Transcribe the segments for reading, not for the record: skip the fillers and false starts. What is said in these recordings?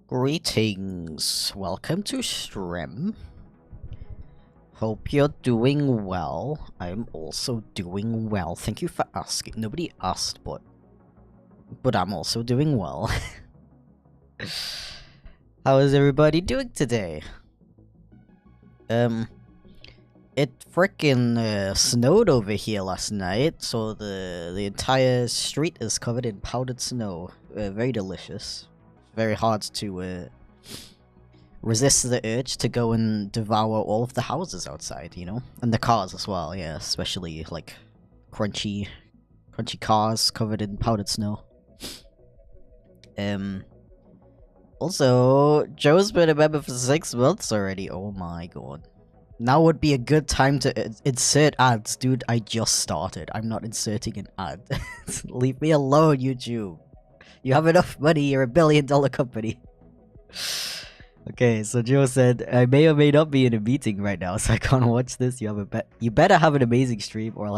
Greetings, welcome to stream. Hope you're doing well. I'm also doing well. Thank you for asking. Nobody asked, but I'm also doing well. How is everybody doing today? It frickin' snowed over here last night, so the entire street is covered in powdered snow. Very delicious. Very hard to resist the urge to go and devour all of the houses outside, you know? And the cars as well, yeah, especially like crunchy cars covered in powdered snow. Also, Joe's been a member for 6 months already. Oh my god. Now would be a good time to insert ads. Dude, I just started. I'm not inserting an ad. Leave me alone, YouTube. You have enough money, you're $1 billion company. Okay, so Joe said, I may or may not be in a meeting right now, so I can't watch this. You better have an amazing stream, or I'll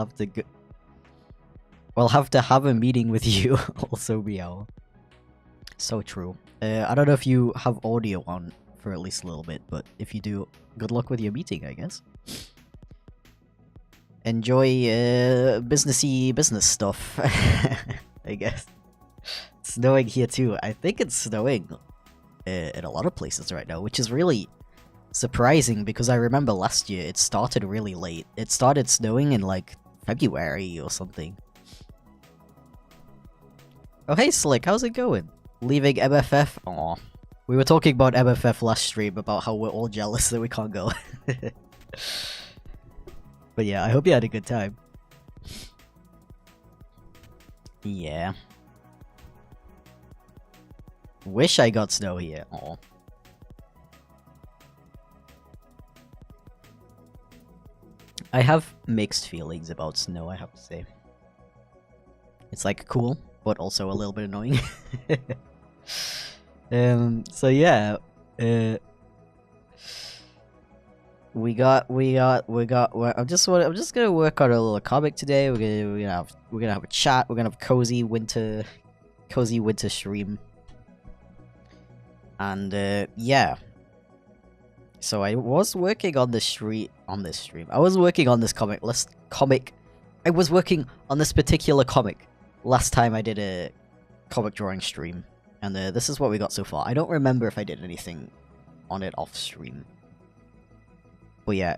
have to have a meeting with you. Also, meow. So true. I don't know if you have audio on for at least a little bit, but if you do, good luck with your meeting, I guess. Enjoy businessy business stuff, I guess. It's snowing here too. I think it's snowing in a lot of places right now, which is really surprising because I remember last year it started really late. It started snowing in like February or something. Oh hey Slick, how's it going? Leaving MFF? Aw. We were talking about MFF last stream, about how we're all jealous that we can't go. But yeah, I hope you had a good time. Yeah. Wish I got snow here. Aw. I have mixed feelings about snow, I have to say. It's like cool, but also a little bit annoying. So yeah, I'm just gonna work on a little comic today. We're gonna have a chat. We're gonna have a cozy winter stream. And yeah. So I was working on this stream. I was working on this comic. I was working on this particular comic last time I did a comic drawing stream. And this is what we got so far. I don't remember if I did anything on it off stream. But yeah,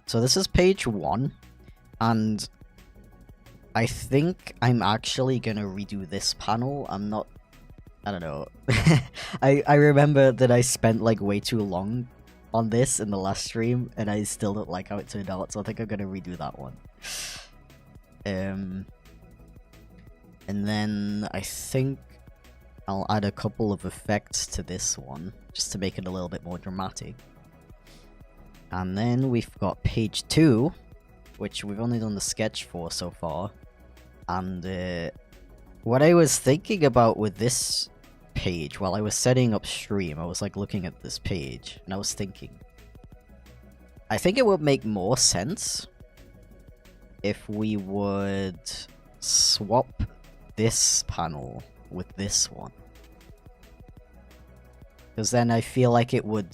so this is page 1. And I think I'm actually gonna redo this panel. I don't know. I remember that I spent like way too long on this in the last stream, and I still don't like how it turned out, so I think I'm gonna redo that one. And then I think I'll add a couple of effects to this one, just to make it a little bit more dramatic. And then we've got page 2, which we've only done the sketch for so far. And what I was thinking about with this page, while I was setting up stream, I was like looking at this page, and I was thinking, I think it would make more sense if we would swap this panel with this one, because then I feel like it would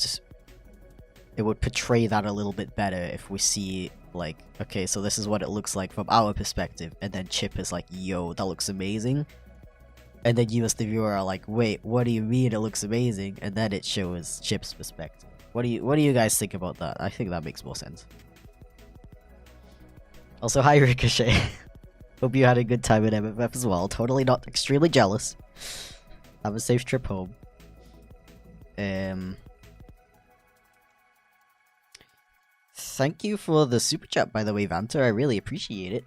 portray that a little bit better if we see like, okay, so this is what it looks like from our perspective, and then Chip is like, yo, that looks amazing, and then you as the viewer are like, wait, what do you mean it looks amazing? And then it shows Chip's perspective. What do you guys think about that? I think that makes more sense. Also, hi Ricochet. Hope you had a good time at MFF as well. Totally not extremely jealous. Have a safe trip home. Thank you for the super chat, by the way, Vanta. I really appreciate it.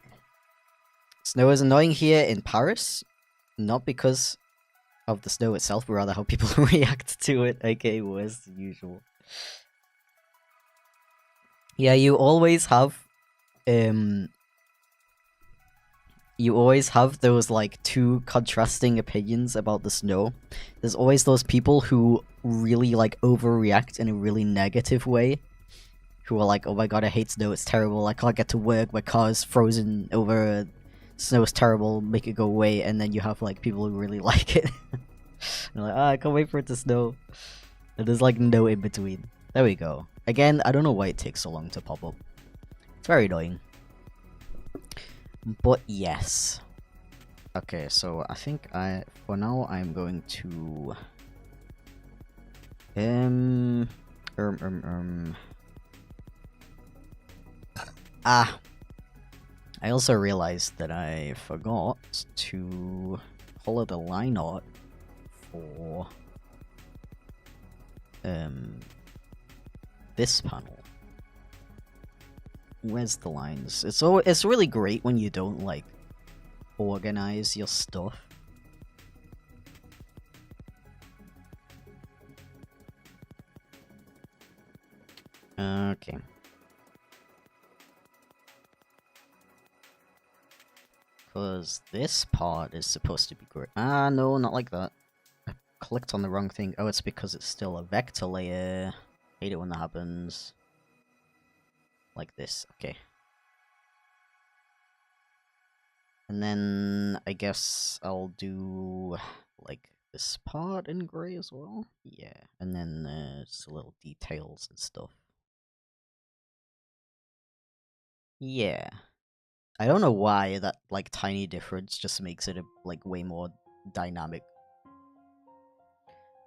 Snow is annoying here in Paris. Not because of the snow itself, but rather how people react to it. Okay, worse than usual. Yeah, you always have those like two contrasting opinions about the snow. There's always those people who really like overreact in a really negative way, who are like, oh my god, I hate snow, it's terrible, I can't get to work, my car is frozen over snow's terrible, make it go away, and then you have like people who really like it. They're like, I can't wait for it to snow. And there's like no in between. There we go. Again, I don't know why it takes so long to pop up. It's very annoying. But yes. Okay, so I think for now I'm going to I also realized that I forgot to follow the line art for this panel. Where's the lines? It's really great when you don't like organize your stuff. Okay. Because this part is supposed to be great. Ah, no, not like that. I clicked on the wrong thing. Oh, it's because it's still a vector layer. Hate it when that happens. Like this, okay. And then I guess I'll do like this part in gray as well. Yeah, and then just little details and stuff. Yeah. I don't know why that like tiny difference just makes it like way more dynamic.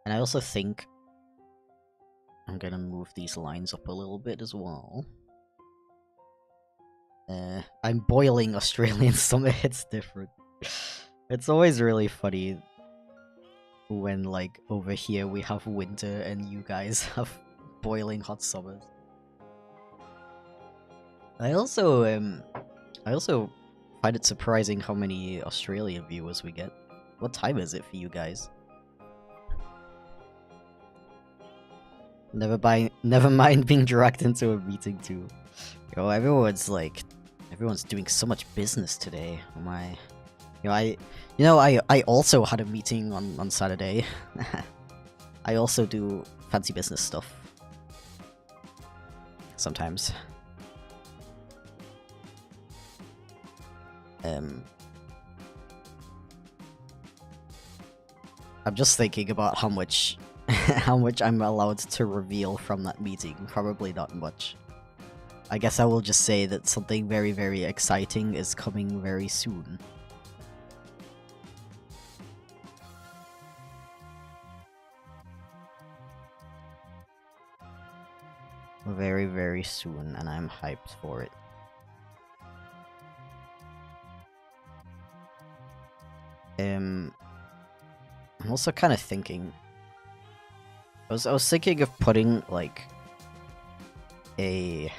And I also think I'm gonna move these lines up a little bit as well. I'm boiling Australian summer, it's different. It's always really funny when like over here we have winter and you guys have boiling hot summers. I also find it surprising how many Australian viewers we get. What time is it for you guys? Never mind being dragged into a meeting too. Yo, everyone's doing so much business today. I also had a meeting on Saturday. I also do fancy business stuff. Sometimes. I'm just thinking about how much I'm allowed to reveal from that meeting. Probably not much. I guess I will just say that something very, very exciting is coming very soon. Very, very soon, and I'm hyped for it. I'm also kind of thinking. I was thinking of putting like a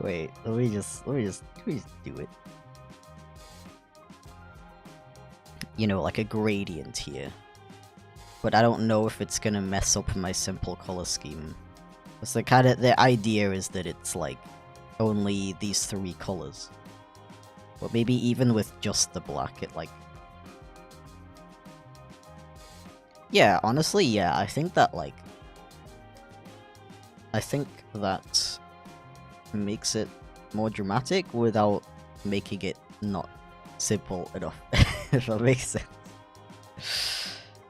wait, let me just do it. Like a gradient here. But I don't know if it's gonna mess up my simple color scheme. It's the idea is that it's like only these 3 colors. But maybe even with just the black, it like... Yeah, honestly, yeah, I think that makes it more dramatic without making it not simple enough, if that makes sense.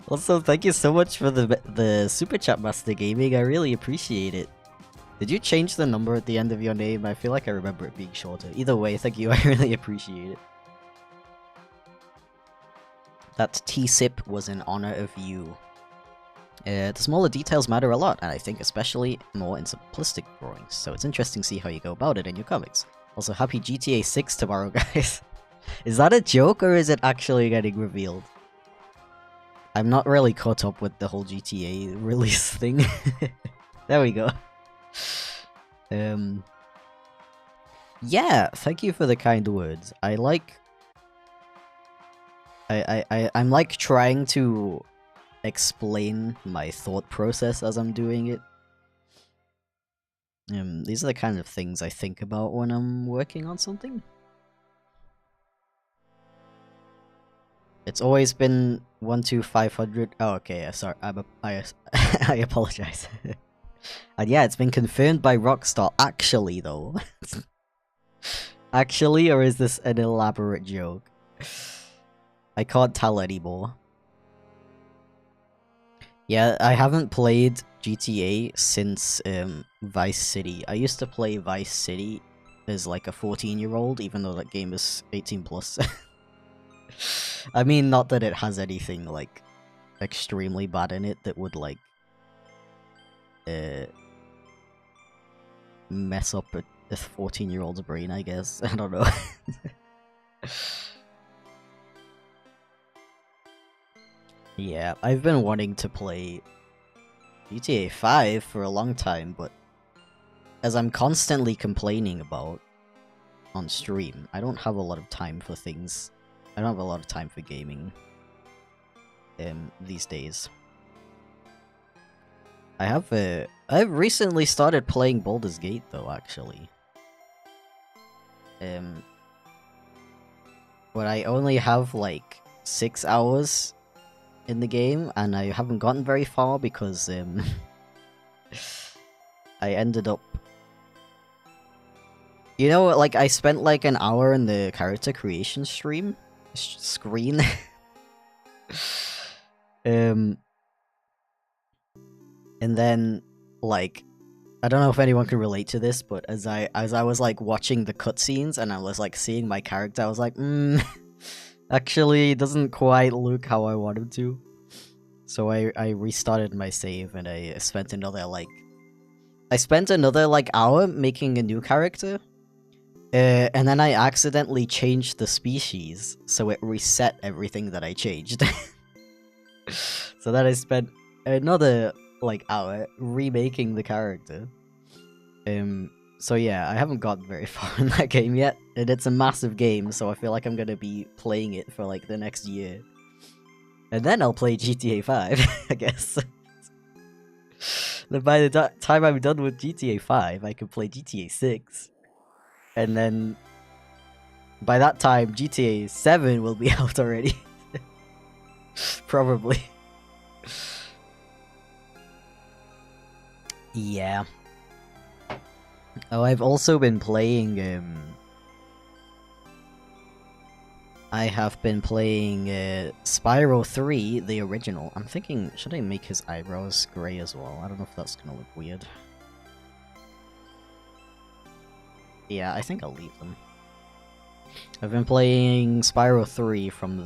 Also, thank you so much for the Super Chat, Master Gaming, I really appreciate it. Did you change the number at the end of your name? I feel like I remember it being shorter. Either way, thank you, I really appreciate it. That T-Sip was in honor of you. The smaller details matter a lot, and I think especially more in simplistic drawings, so it's interesting to see how you go about it in your comics. Also, happy GTA 6 tomorrow, guys. Is that a joke, or is it actually getting revealed? I'm not really caught up with the whole GTA release thing. There we go. Yeah, thank you for the kind words. I'm like trying to explain my thought process as I'm doing it. These are the kind of things I think about when I'm working on something. It's always been 1 to 500. Oh, okay. Sorry. I apologize. And yeah, it's been confirmed by Rockstar. Actually, though. Actually, or is this an elaborate joke? I can't tell anymore. Yeah, I haven't played GTA since Vice City. I used to play Vice City as like a 14-year-old, even though that game is 18 plus. I mean, not that it has anything like extremely bad in it that would like mess up a 14-year-old's brain, I guess. I don't know. Yeah, I've been wanting to play GTA 5 for a long time, but as I'm constantly complaining about on stream, I don't have a lot of time for things. I don't have a lot of time for gaming these days. I've recently started playing Baldur's Gate though, actually. But I only have like 6 hours in the game, and I haven't gotten very far because I ended up, you know, like I spent like an hour in the character creation screen, and then like I don't know if anyone can relate to this, but as I was like watching the cutscenes and I was like seeing my character, I was like, actually, it doesn't quite look how I wanted to. So I restarted my save and I spent another like hour making a new character. And then I accidentally changed the species, so it reset everything that I changed. So then I spent another like hour remaking the character. So yeah, I haven't gotten very far in that game yet, and it's a massive game, so I feel like I'm gonna be playing it for like the next year. And then I'll play GTA 5, I guess. Then by the time I'm done with GTA 5, I can play GTA 6. And then by that time, GTA 7 will be out already. Probably. Yeah. Oh, I've also been playing, I have been playing, Spyro 3, the original. I'm thinking, should I make his eyebrows grey as well? I don't know if that's gonna look weird. Yeah, I think I'll leave them. I've been playing Spyro 3 from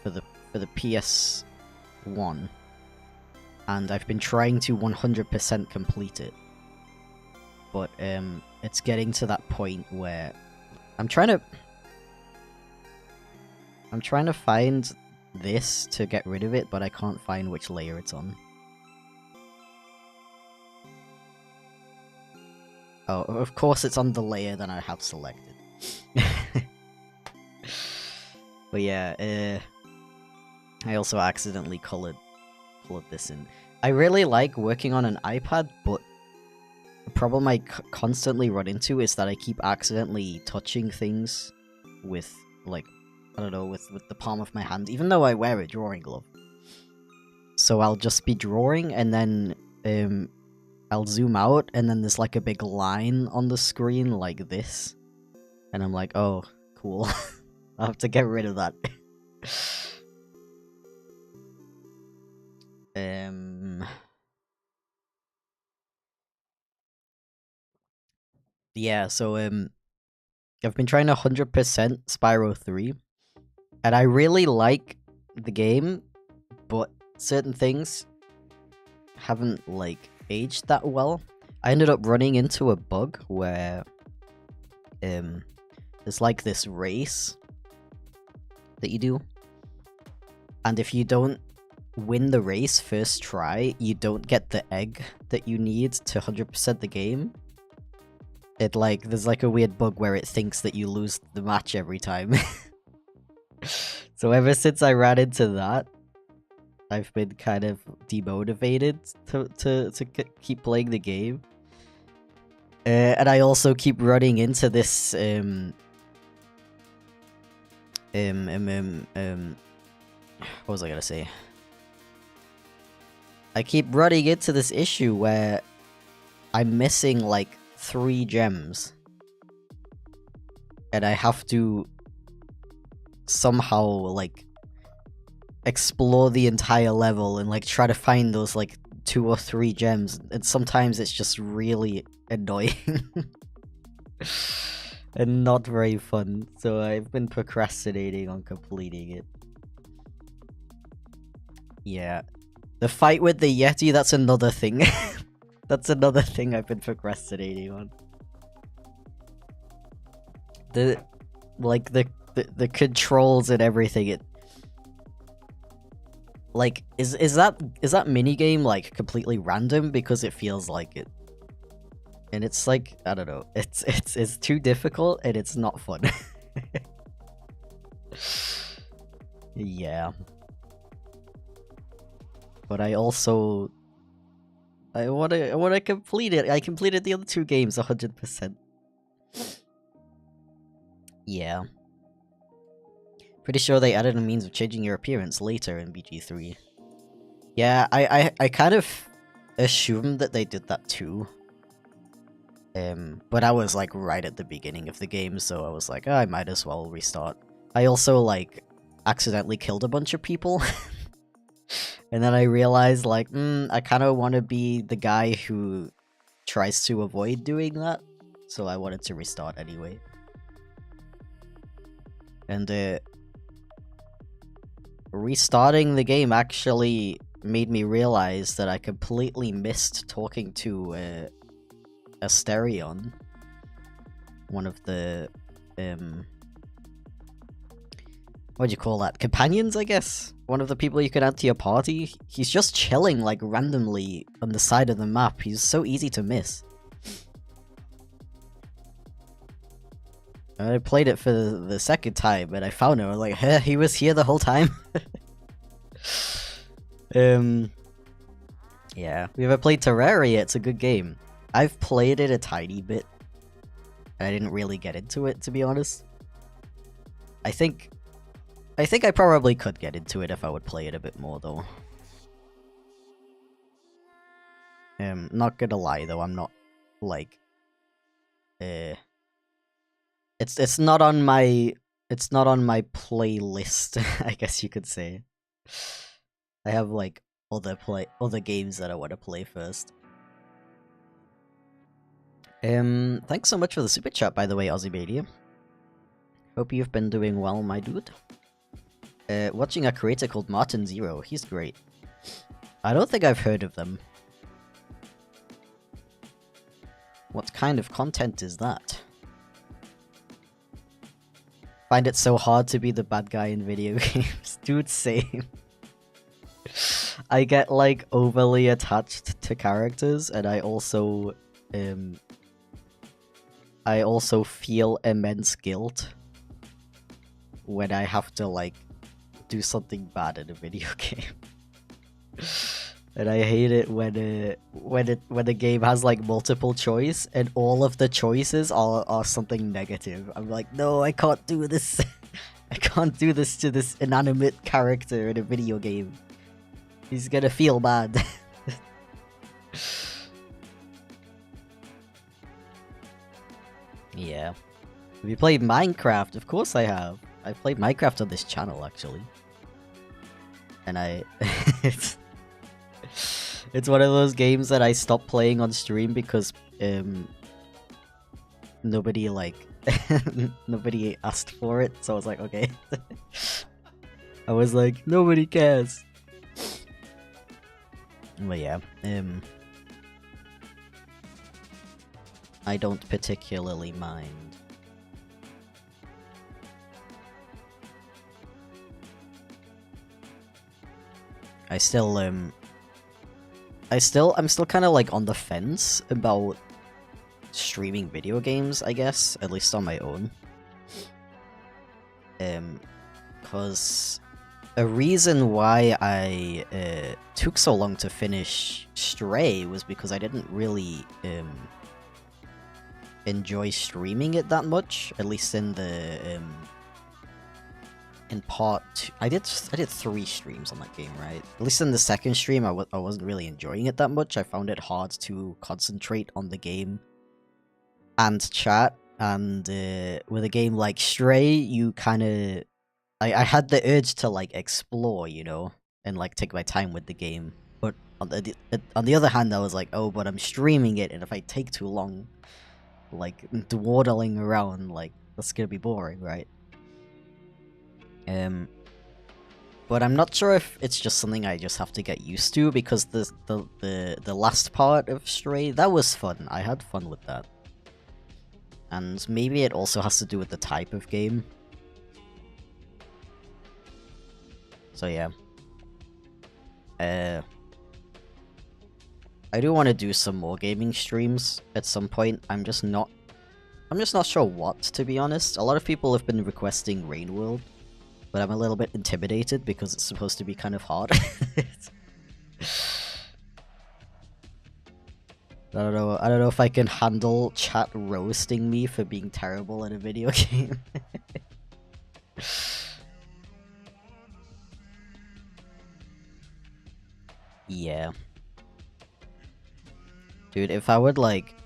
for the PS1. And I've been trying to 100% complete it. But it's getting to that point where I'm trying to find this to get rid of it, but I can't find which layer it's on. Oh, of course it's on the layer that I have selected. But yeah, I also accidentally colored this in. I really like working on an iPad, but the problem I constantly run into is that I keep accidentally touching things with, like, I don't know, with the palm of my hand, even though I wear a drawing glove. So I'll just be drawing, and then I'll zoom out, and then there's like a big line on the screen like this. And I'm like, oh, cool. I'll have to get rid of that. Yeah, so I've been trying 100% Spyro 3, and I really like the game, but certain things haven't like aged that well. I ended up running into a bug where there's like this race that you do, and if you don't win the race first try, you don't get the egg that you need to 100% the game. It like, there's like a weird bug where it thinks that you lose the match every time. So ever since I ran into that, I've been kind of demotivated to keep playing the game. And I also keep running into this what was I gonna say? I keep running into this issue where I'm missing like 3 gems. And I have to somehow like explore the entire level and like try to find those like 2 or 3 gems, and sometimes it's just really annoying and not very fun, so I've been procrastinating on completing it. Yeah, the fight with the Yeti, that's another thing. That's another thing I've been procrastinating on. The controls and everything, it like is that minigame like completely random, because it feels like it, and it's like, I don't know, it's too difficult and it's not fun. Yeah, but I also I want to complete it. I completed the other 2 games 100%. Yeah. Pretty sure they added a means of changing your appearance later in BG3. Yeah, I kind of assumed that they did that too. But I was like right at the beginning of the game, so I was like, oh, I might as well restart. I also like accidentally killed a bunch of people. And then I realized like, I kind of want to be the guy who tries to avoid doing that. So I wanted to restart anyway. And restarting the game actually made me realize that I completely missed talking to Asterion, one of the what do you call that? Companions, I guess? One of the people you can add to your party. He's just chilling like randomly on the side of the map. He's so easy to miss. I played it for the 2nd time, and I found him. I was like, huh, he was here the whole time? Yeah. We ever played Terraria? It's a good game. I've played it a tiny bit. I didn't really get into it, to be honest. I think I probably could get into it if I would play it a bit more, though. Not gonna lie, though, I'm not, like... It's not on my playlist, I guess you could say. I have like other games that I want to play first. Thanks so much for the super chat, by the way, Ozzybadia. Hope you've been doing well, my dude. Watching a creator called Martin Zero, he's great. I don't think I've heard of them. What kind of content is that? Find it so hard to be the bad guy in video games. Dude, same. I get like overly attached to characters, and I also feel immense guilt when I have to like do something bad in a video game. And I hate it when the game has like multiple choice and all of the choices are something negative. I'm like, no, I can't do this. I can't do this to this inanimate character in a video game. He's gonna feel bad. Yeah. Have you played Minecraft? Of course I have. I've played Minecraft on this channel, actually. And it's one of those games that I stopped playing on stream because nobody like nobody asked for it, so I was like, okay. I was like, nobody cares. But yeah, I don't particularly mind. I'm still kind of like on the fence about streaming video games, I guess, at least on my own. Cause a reason why I took so long to finish Stray was because I didn't really enjoy streaming it that much, at least in in part 2, I did 3 streams on that game, right? At least in the second stream, I wasn't really enjoying it that much. I found it hard to concentrate on the game and chat. And with a game like Stray, you kind of... I had the urge to, like, explore, you know? And, like, take my time with the game. But on the other hand, I was like, oh, but I'm streaming it, and if I take too long, like, dawdling around, like, that's gonna be boring, right? But I'm not sure if it's just something I just have to get used to, because the last part of Stray, that was fun. I had fun with that. And maybe it also has to do with the type of game. So yeah. I do want to do some more gaming streams at some point. I'm just not sure what, to be honest. A lot of people have been requesting Rain World, but I'm a little bit intimidated because it's supposed to be kind of hard. I don't know if I can handle chat roasting me for being terrible at a video game. Yeah. Dude, if I would, like...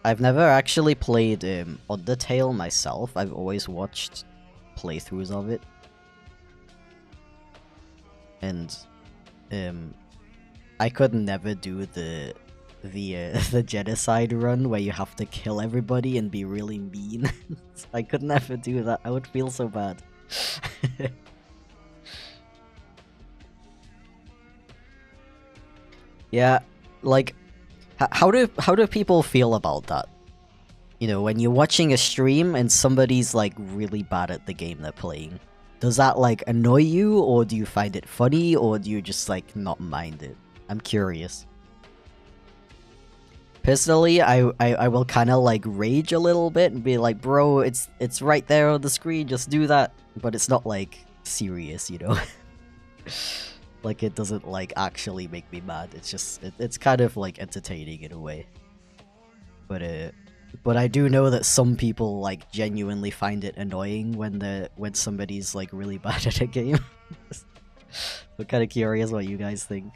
I've never actually played Undertale myself. I've always watched playthroughs of it. And I could never do the genocide run where you have to kill everybody and be really mean. I could never do that. I would feel so bad. Yeah, like, how do people feel about that? You know, when you're watching a stream and somebody's, like, really bad at the game they're playing. Does that, like, annoy you, or do you find it funny, or do you just, like, not mind it? I'm curious. Personally, I will kind of, like, rage a little bit and be like, bro, it's right there on the screen, just do that. But it's not, like, serious, you know? Like, it doesn't, like, actually make me mad. It's just, it's kind of, like, entertaining in a way. But I do know that some people, like, genuinely find it annoying when somebody's, like, really bad at a game. I'm kind of curious what you guys think.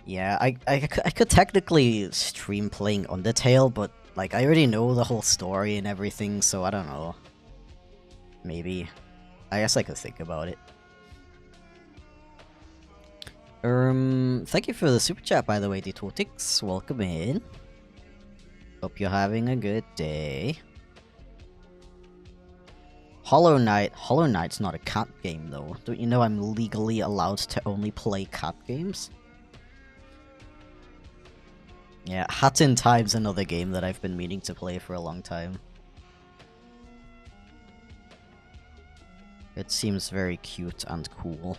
Yeah, I could technically stream playing Undertale, but, like, I already know the whole story and everything, so I don't know. Maybe. I guess I could think about it. Thank you for the super chat, by the way, Detotix. Welcome in. Hope you're having a good day. Hollow Knight. Hollow Knight's not a cat game, though. Don't you know I'm legally allowed to only play cat games? Yeah, Hat in Time's another game that I've been meaning to play for a long time. It seems very cute and cool.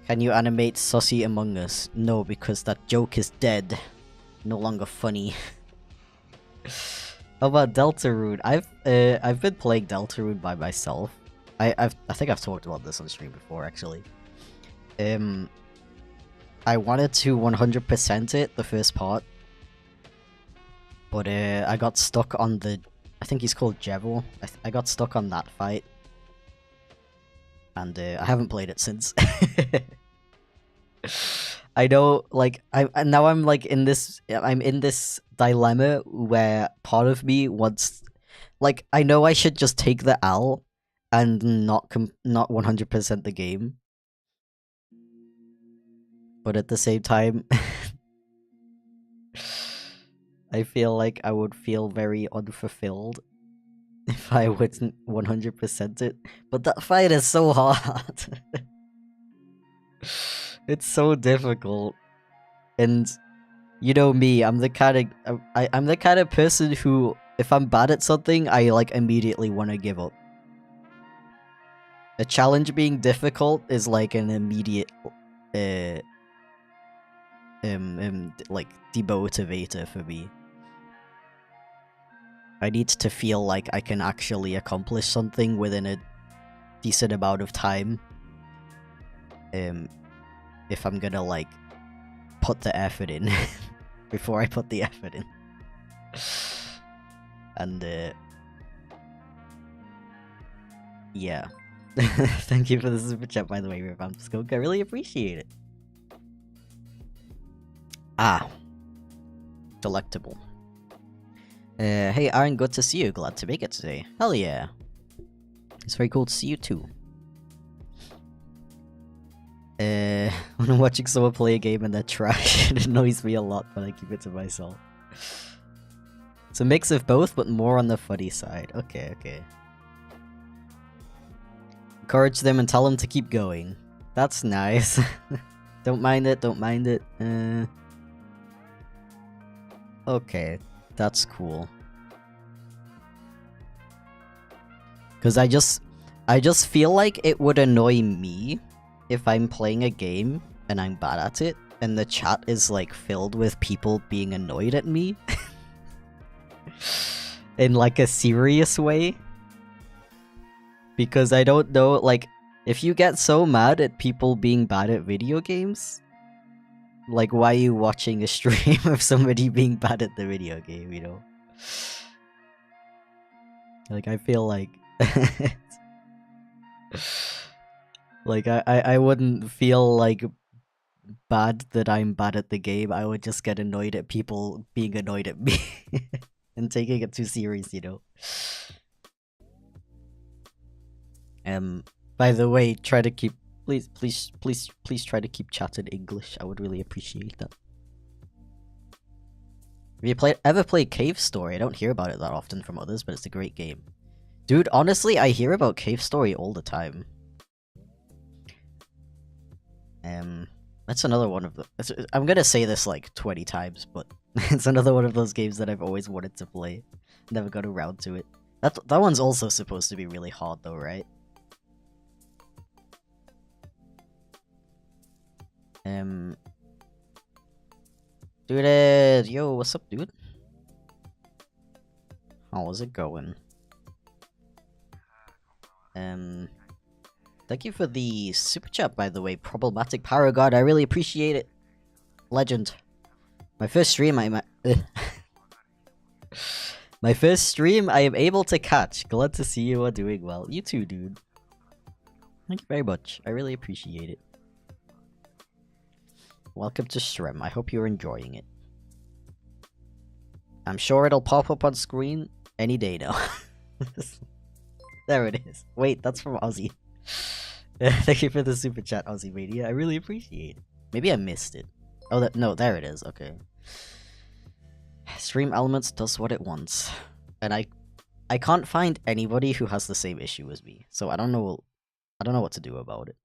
Can you animate Sussy Among Us? No, because that joke is dead. No longer funny. How about Deltarune? I've been playing Deltarune by myself. I think I've talked about this on stream before, actually. I wanted to 100% it, the first part. But I got stuck on the... I think he's called Jevil. I got stuck on that fight. And I haven't played it since. I know, like, now I'm like in this... I'm in this dilemma where part of me wants... Like, I know I should just take the L and not 100% the game. But at the same time, I feel like I would feel very unfulfilled if I wouldn't 100% it. But that fight is so hard. It's so difficult. And you know me, I'm the kind of I'm the kind of person who, if I'm bad at something, I like immediately want to give up. A challenge being difficult is like an immediate like demotivator for me. I need to feel like I can actually accomplish something within a decent amount of time. If I'm gonna like put the effort in. Before I put the effort in. And yeah. Thank you for the super chat, by the way, Revamped Skunk. I really appreciate it. Ah. Delectable. Hey Aaron, good to see you. Glad to make it today. Hell yeah. It's very cool to see you too. When I'm watching someone play a game and they're trash, it annoys me a lot, but I keep it to myself. It's a mix of both, but more on the funny side. Okay, okay. Encourage them and tell them to keep going. That's nice. Don't mind it, don't mind it. Okay, that's cool. Because I just feel like it would annoy me if I'm playing a game and I'm bad at it, and the chat is like filled with people being annoyed at me. In like a serious way. Because I don't know, like, if you get so mad at people being bad at video games, like, why are you watching a stream of somebody being bad at the video game, you know? Like, I feel like... like, I wouldn't feel, like, bad that I'm bad at the game. I would just get annoyed at people being annoyed at me. And taking it too serious, you know? By the way, try to keep... Please try to keep chat in English. I would really appreciate that. Have you ever played Cave Story? I don't hear about it that often from others, but it's a great game. Dude, honestly, I hear about Cave Story all the time. That's another one of the... I'm gonna say this like 20 times, but it's another one of those games that I've always wanted to play. Never got around to it. That one's also supposed to be really hard though, right? Dude, yo, what's up, dude? How's it going? Thank you for the super chat, by the way, Problematic Paragod. I really appreciate it. Legend. My first stream, my first stream, I am able to catch. Glad to see you are doing well. You too, dude. Thank you very much. I really appreciate it. Welcome to Shrem. I hope you're enjoying it. I'm sure it'll pop up on screen any day now. There it is. Wait, that's from Ozzy. Thank you for the super chat, Ozzy Mania. I really appreciate it. Maybe I missed it. Oh, no, there it is. Okay. Stream Elements does what it wants. And I can't find anybody who has the same issue as me. So I don't know what to do about it.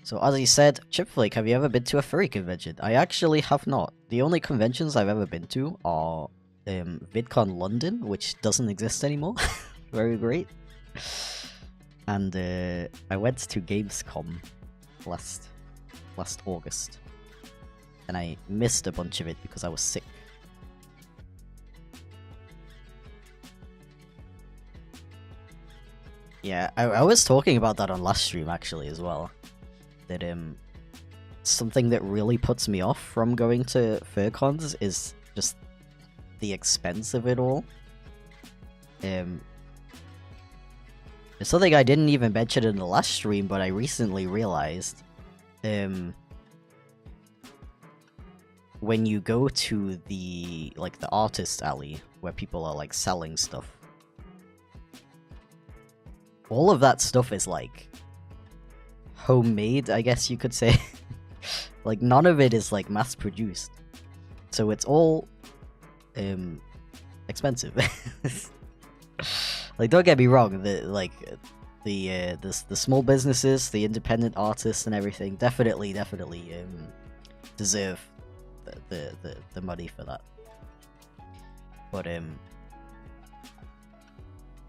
So as he said, Chipflake, have you ever been to a furry convention? I actually have not. The only conventions I've ever been to are VidCon London, which doesn't exist anymore. Very great. And I went to Gamescom last August. And I missed a bunch of it because I was sick. Yeah, I was talking about that on last stream actually as well. That something that really puts me off from going to furcons is just the expense of it all. It's something I didn't even mention in the last stream, but I recently realized. When you go to the artist alley where people are like selling stuff, all of that stuff is like homemade, I guess you could say. Like none of it is like mass produced, so it's all expensive. Like, don't get me wrong, the small businesses, the independent artists and everything definitely deserve the money for that. But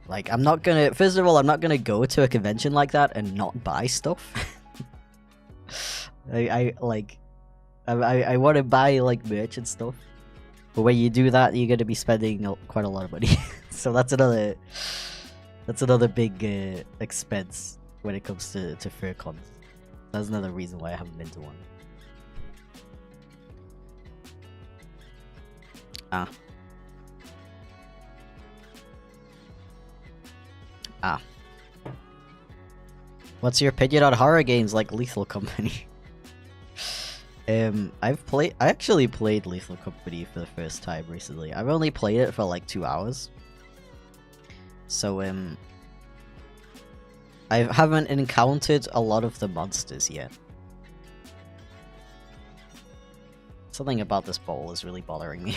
like, I'm not gonna, first of all, I'm not gonna go to a convention like that and not buy stuff. I want to buy like merch and stuff, but when you do that, you're gonna be spending quite a lot of money. So that's another big expense when it comes to furcons. That's another reason why I haven't been to one. Ah. Ah. What's your opinion on horror games like Lethal Company? I actually played Lethal Company for the first time recently. I've only played it for like 2 hours. So, I haven't encountered a lot of the monsters yet. Something about this bowl is really bothering me.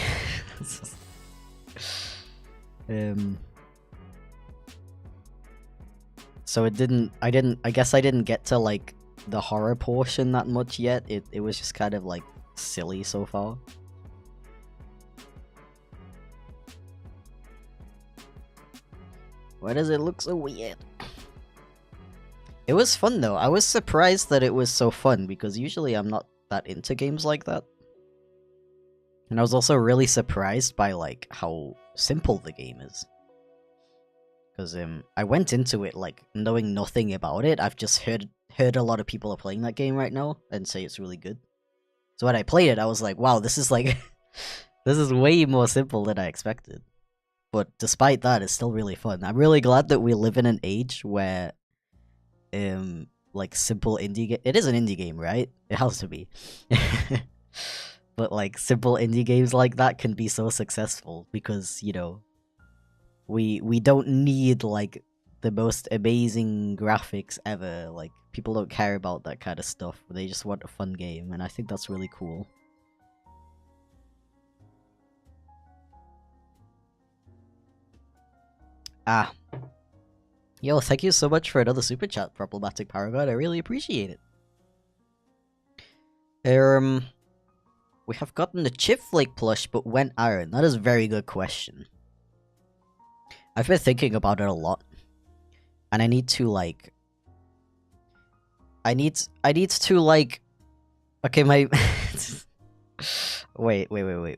So I guess I didn't get to like the horror portion that much yet. It was just kind of like silly so far. Why does it look so weird? It was fun though. I was surprised that it was so fun because usually I'm not that into games like that. And I was also really surprised by like how simple the game is. Because I went into it like knowing nothing about it. I've just heard a lot of people are playing that game right now and say it's really good. So when I played it, I was like, wow, this is like this is way more simple than I expected. But despite that, it's still really fun. I'm really glad that we live in an age where like simple indie game. It is an indie game, right? It has to be. But like simple indie games like that can be so successful because, you know, we don't need like the most amazing graphics ever. Like people don't care about that kind of stuff. They just want a fun game, and I think that's really cool. Ah. Yo, thank you so much for another super chat, Problematic Paragon. I really appreciate it. We have gotten the Chip Flake plush, but when iron? That is a very good question. I've been thinking about it a lot. And I need to, like... I need to, like... Okay, my... Wait. We're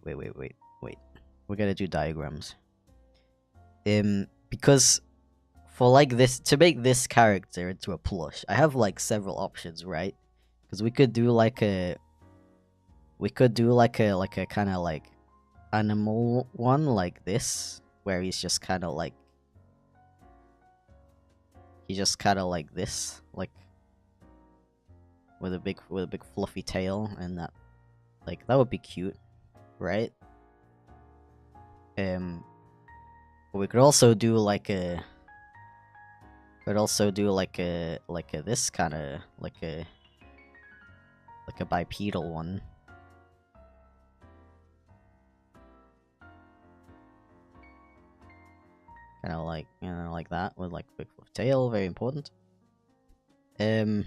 gonna do diagrams. Because... For, like, this... To make this character into a plush, I have, like, several options, right? Because we could do, like, a... We could do, like a kind of, like... Animal one, like this. Where he's just kind of, like... He's just kind of like this, like with a big fluffy tail, and that, like, that would be cute, right? But we could also do like a, this kind of like a bipedal one. Kind of like, you know, like that, with like big fluffy tail, very important. I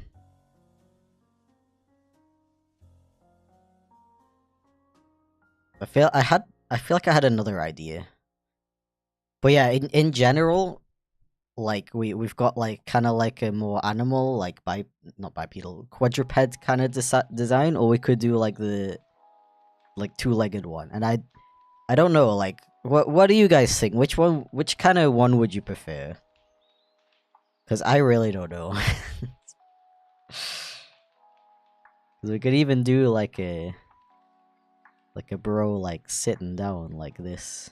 feel like I had another idea. But yeah, in general, like we've got like kind of like a more animal, like not bipedal, quadruped kind of design, or we could do like the two-legged one. And I don't know, like what do you guys think? Which kind of one would you prefer? Because I really don't know. Because we could even do like a bro like sitting down like this.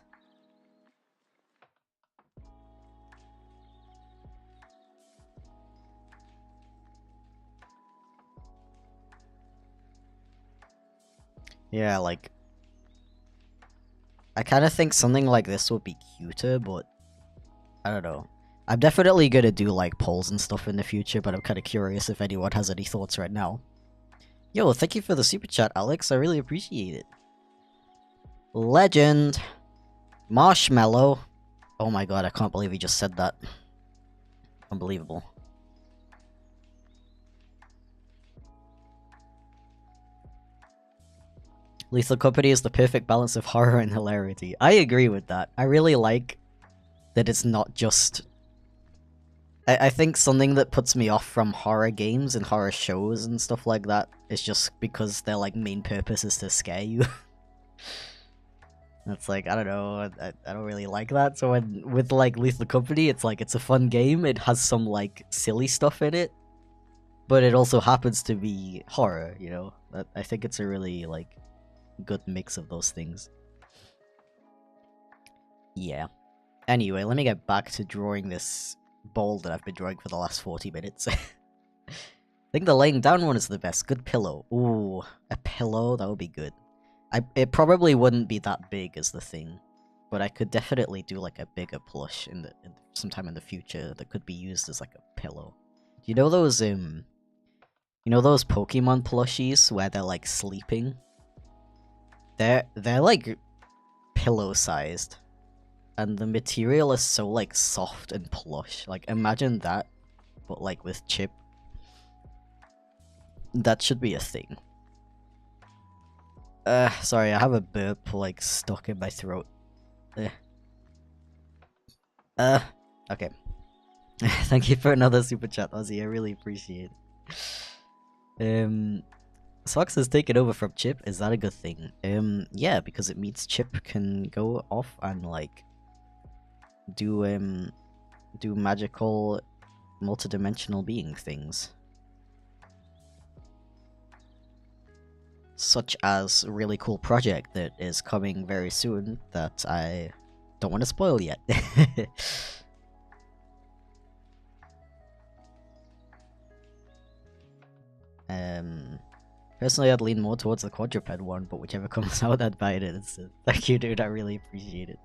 Yeah, like I kind of think something like this would be cuter, but I don't know. I'm definitely gonna do like polls and stuff in the future, but I'm kind of curious if anyone has any thoughts right now. Yo, thank you for the super chat, Alex. I really appreciate it. Legend. Marshmallow. Oh my god, I can't believe he just said that. Unbelievable. Lethal Company is the perfect balance of horror and hilarity. I agree with that. I really like that it's not just... I think something that puts me off from horror games and horror shows and stuff like that is just because their like main purpose is to scare you. It's like, I don't know, I don't really like that. So with like Lethal Company, it's like, it's a fun game. It has some like silly stuff in it. but it also happens to be horror, you know? I think it's a really, like, good mix of those things. Yeah. Anyway, let me get back to drawing this bowl that I've been drawing for the last 40 minutes. I think the laying down one is the best. Good pillow. Ooh, a pillow? That would be good. It probably wouldn't be that big as the thing, but I could definitely do like a bigger plush sometime in the future that could be used as like a pillow. Do you know those Pokemon plushies where they're like sleeping? They're like pillow sized. And the material is so, like, soft and plush. Like, imagine that, but, like, with chip. That should be a thing. Sorry, I have a burp, like, stuck in my throat. Okay. Thank you for another super chat, Ozzy. I really appreciate it. Sox has taken over from Chip. Is that a good thing? Yeah, because it means Chip can go off and, like, do magical multidimensional being things. Such as a really cool project that is coming very soon that I don't want to spoil yet. Personally, I'd lean more towards the quadruped one, but whichever comes out, I'd buy it instant. Thank you, dude. I really appreciate it.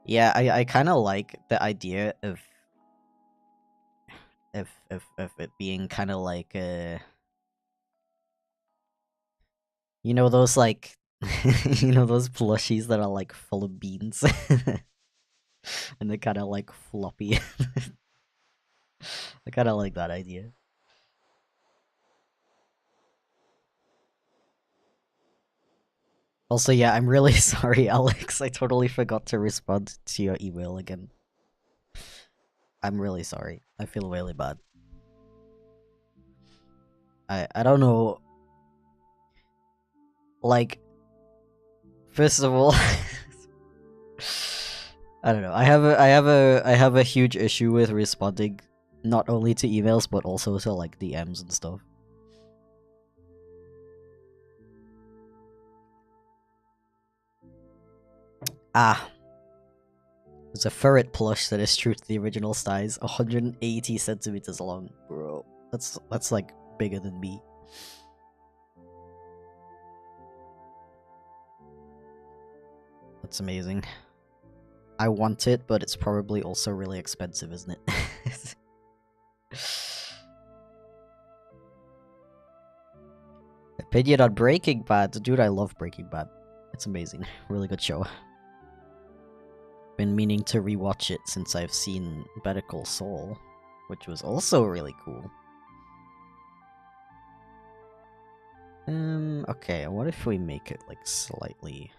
Yeah, I kind of like the idea of it being kind of like you know those like you know those plushies that are like full of beans and they're kind of like floppy. I kind of like that idea. Also, yeah, I'm really sorry, Alex. I totally forgot to respond to your email again. I'm really sorry. I feel really bad. I don't know. Like, first of all, I don't know. I have a huge issue with responding not only to emails but also to like DMs and stuff. Ah, there's a ferret plush that is true to the original size, 180 centimeters long, bro. That's like bigger than me. That's amazing. I want it, but it's probably also really expensive, isn't it? Opinion on Breaking Bad. Dude, I love Breaking Bad. It's amazing. Really good show. Been meaning to rewatch it since I've seen Better Call Saul, which was also really cool. Okay, what if we make it, like, slightly...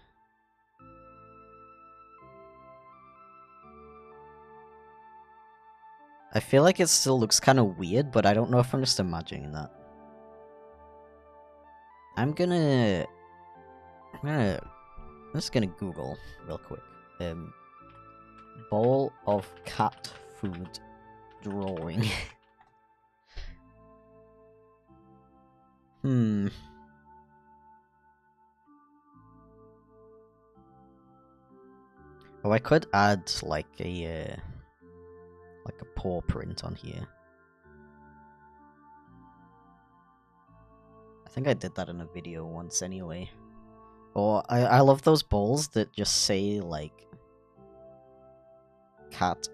I feel like it still looks kind of weird, but I don't know if I'm just imagining that. I'm just gonna Google real quick. Bowl of cat food drawing. Oh, I could add like a paw print on here. I think I did that in a video once anyway. Or I love those bowls that just say like cat.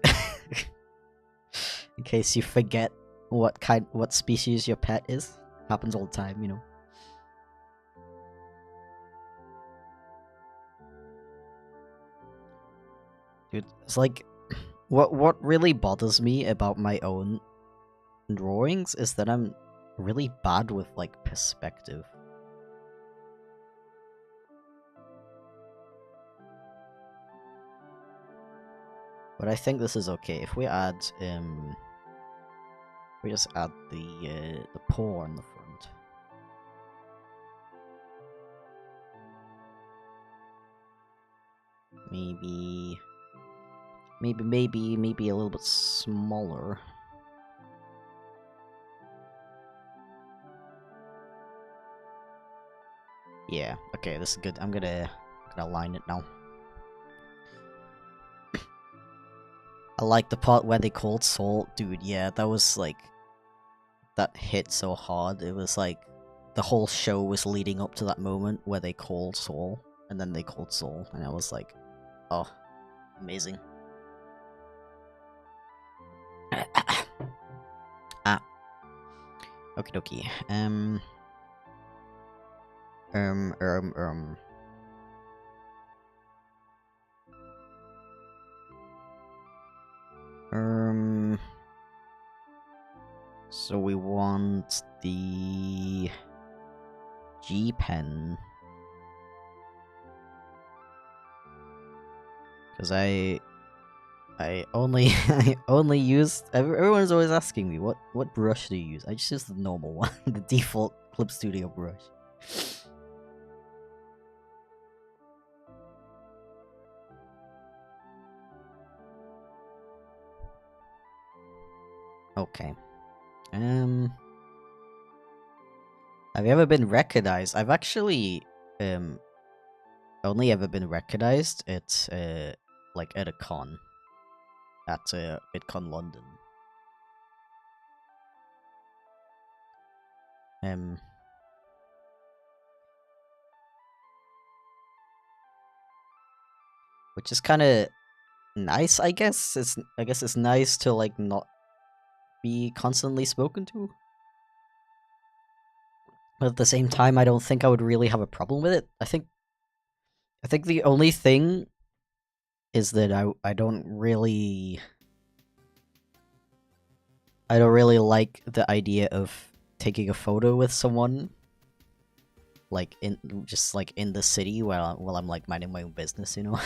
In case you forget what species your pet is. Happens all the time, you know. Dude, it's like what really bothers me about my own drawings is that I'm really bad with like perspective. But I think this is okay. If we add we just add the paw on the front. maybe a little bit smaller. Yeah, okay, this is good. I'm gonna line it now. I like the part where they called Saul. Dude, yeah, that was like... That hit so hard. It was like... The whole show was leading up to that moment where they called Saul. And then they called Saul. And I was like... Oh, amazing. Ah. Okie dokie. So we want the G pen. Because I only I only used... Everyone's always asking me what brush do you use. I just use the normal one, the default Clip Studio brush. Okay. Have you ever been recognized? I've actually only ever been recognized at like at a con. At VidCon London. Which is kind of nice, I guess. I guess it's nice to like not be constantly spoken to. But at the same time, I don't think I would really have a problem with it. I think the only thing is that I don't really like the idea of taking a photo with someone like in the city while I'm like minding my own business, you know.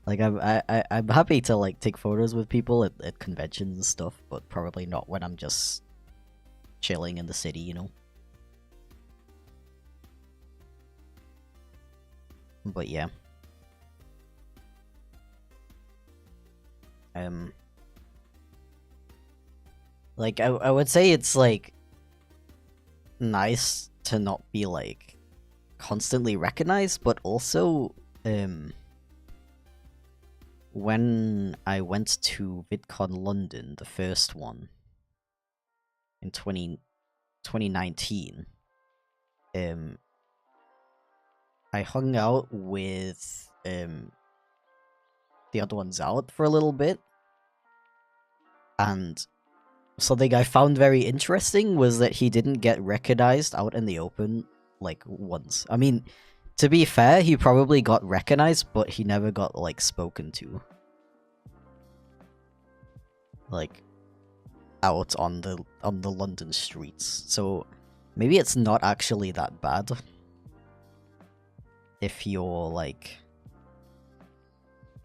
Like I'm happy to like take photos with people at conventions and stuff, but probably not when I'm just chilling in the city, you know. But yeah. Like I would say it's like nice to not be like constantly recognized, but also when I went to VidCon London, the first one in 2019, I hung out with the other ones out for a little bit, and something I found very interesting was that he didn't get recognized out in the open like once. I mean, to be fair, he probably got recognized, but he never got like spoken to. Like out on the London streets. So maybe it's not actually that bad. If you're like,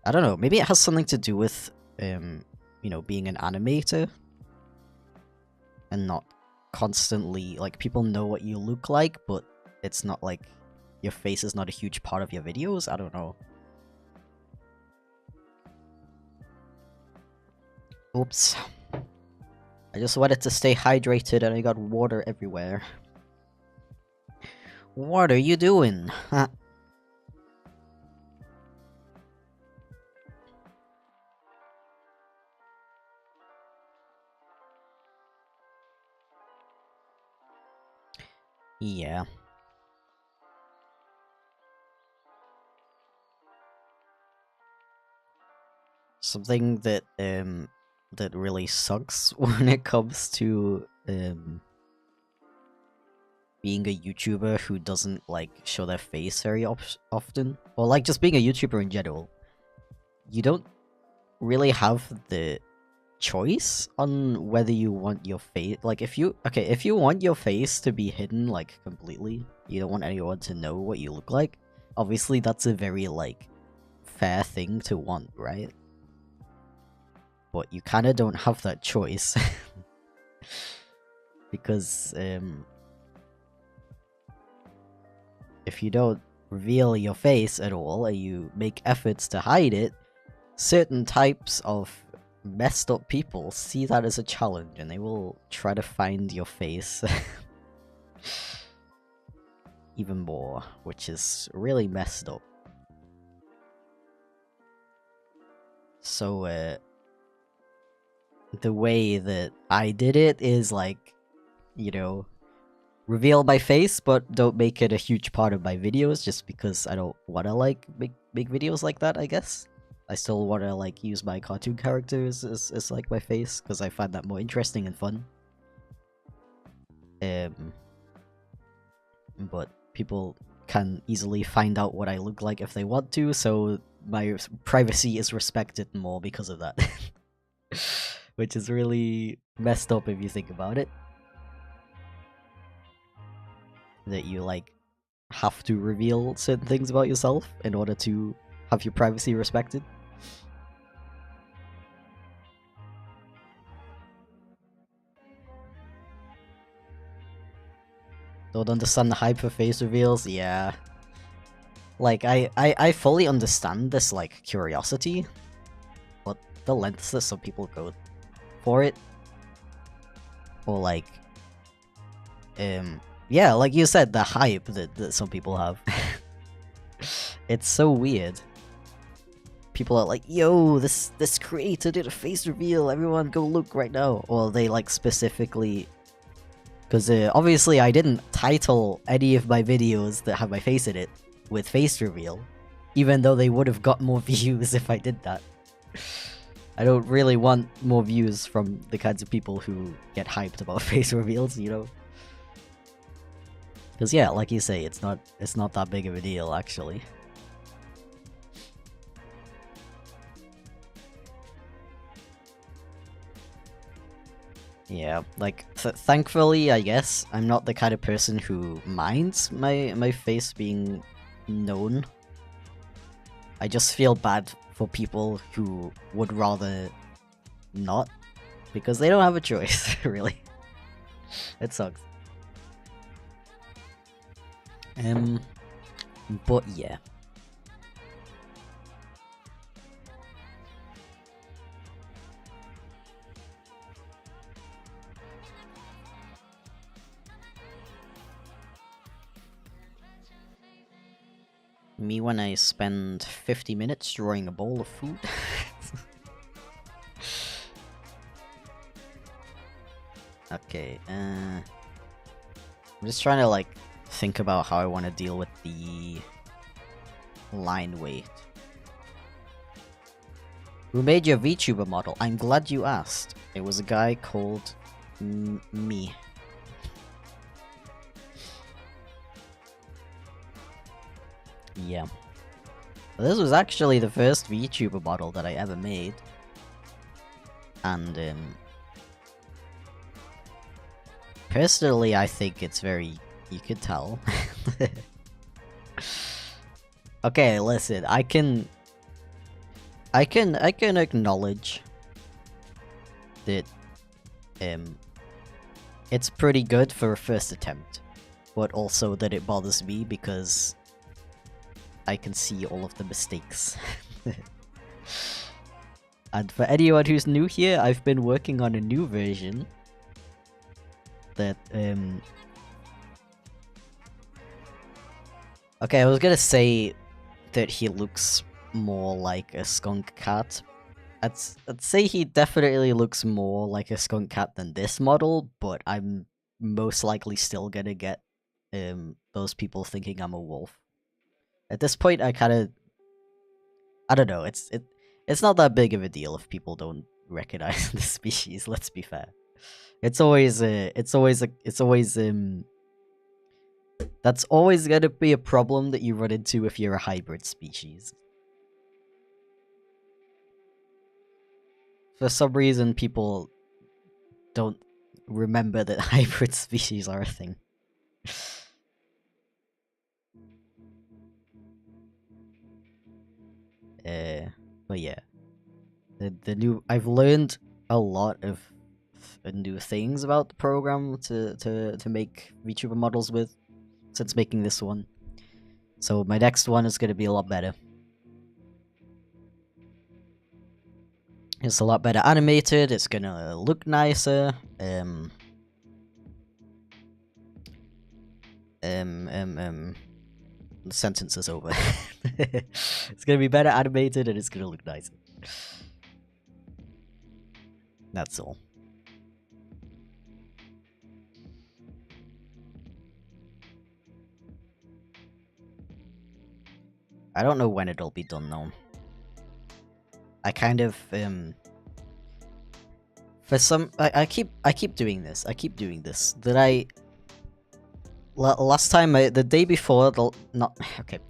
I don't know, maybe it has something to do with you know, being an animator and not constantly like people know what you look like, but it's not like your face is not a huge part of your videos. I don't know. Oops. I just wanted to stay hydrated and I got water everywhere. What are you doing? Huh? Yeah. Something that that really sucks when it comes to being a YouTuber who doesn't like show their face very often, or like just being a YouTuber in general. You don't really have the choice on whether you want your face, like if you want your face to be hidden like completely, you don't want anyone to know what you look like, obviously that's a very like fair thing to want, right? But you kind of don't have that choice. Because if you don't reveal your face at all and you make efforts to hide it, certain types of messed up people see that as a challenge and they will try to find your face even more, which is really messed up. So, the way that I did it is like, you know, reveal my face, but don't make it a huge part of my videos just because I don't want to like make videos like that, I guess. I still want to like use my cartoon characters as like my face because I find that more interesting and fun. But people can easily find out what I look like if they want to, so my privacy is respected more because of that. Which is really messed up if you think about it. That you like have to reveal certain things about yourself in order to have your privacy respected. Don't understand the hype for face reveals? Yeah. Like, I fully understand this, like, curiosity, but the lengths that some people go for it, or like, yeah, like you said, the hype that some people have. It's so weird. People are like, yo, this creator did a face reveal, everyone go look right now. Or they like specifically... Because obviously I didn't title any of my videos that have my face in it with face reveal. Even though they would have got more views if I did that. I don't really want more views from the kinds of people who get hyped about face reveals, you know? Because yeah, like you say, it's not that big of a deal, actually. Yeah, like, thankfully, I guess, I'm not the kind of person who minds my face being known. I just feel bad for people who would rather not, because they don't have a choice, really. It sucks. But yeah. Me when I spend 50 minutes drawing a bowl of food. Okay, I'm just trying to like think about how I want to deal with the line weight. Who made your VTuber model? I'm glad you asked. It was a guy called me. Yeah. This was actually the first VTuber model that I ever made. And, personally, I think it's very... You could tell. Okay, listen, I can acknowledge that, it's pretty good for a first attempt. But also that it bothers me because... I can see all of the mistakes. And for anyone who's new here, I've been working on a new version that, okay, I was gonna say that he looks more like a skunk cat. I'd say he definitely looks more like a skunk cat than this model, but I'm most likely still gonna get, those people thinking I'm a wolf. At this point, I don't know, it's not that big of a deal if people don't recognize the species, let's be fair. That's always gonna be a problem that you run into if you're a hybrid species. For some reason, people don't remember that hybrid species are a thing. But yeah, the new I've learned a lot of new things about the program to make VTuber models with since making this one. So my next one is gonna be a lot better. It's a lot better animated, it's gonna look nicer, the sentence is over. It's gonna be better animated and it's gonna look nicer. That's all. I don't know when it'll be done though. I kind of for some I keep doing this. That last time the day before not okay.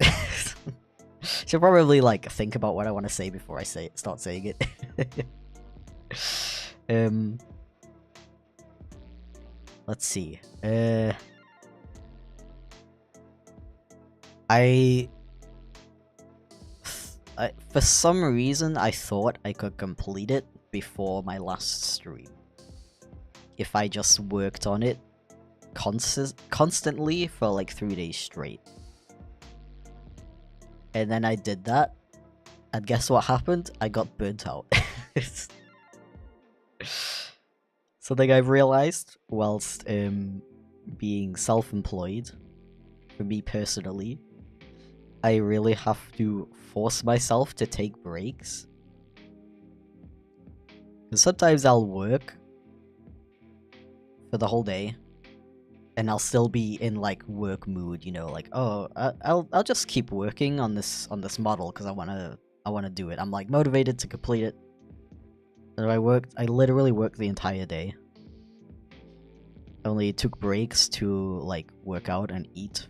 Should probably like think about what I want to say before I start saying it. Let's see. For some reason, I thought I could complete it before my last stream. If I just worked on it constantly for like 3 days straight. And then I did that, and guess what happened? I got burnt out. Something I've realized whilst being self-employed, for me personally, I really have to force myself to take breaks. Because sometimes I'll work for the whole day, and I'll still be in like work mood, you know, like, oh, I'll just keep working on this model because I wanna do it. I'm like motivated to complete it. So I literally worked the entire day. Only took breaks to like work out and eat.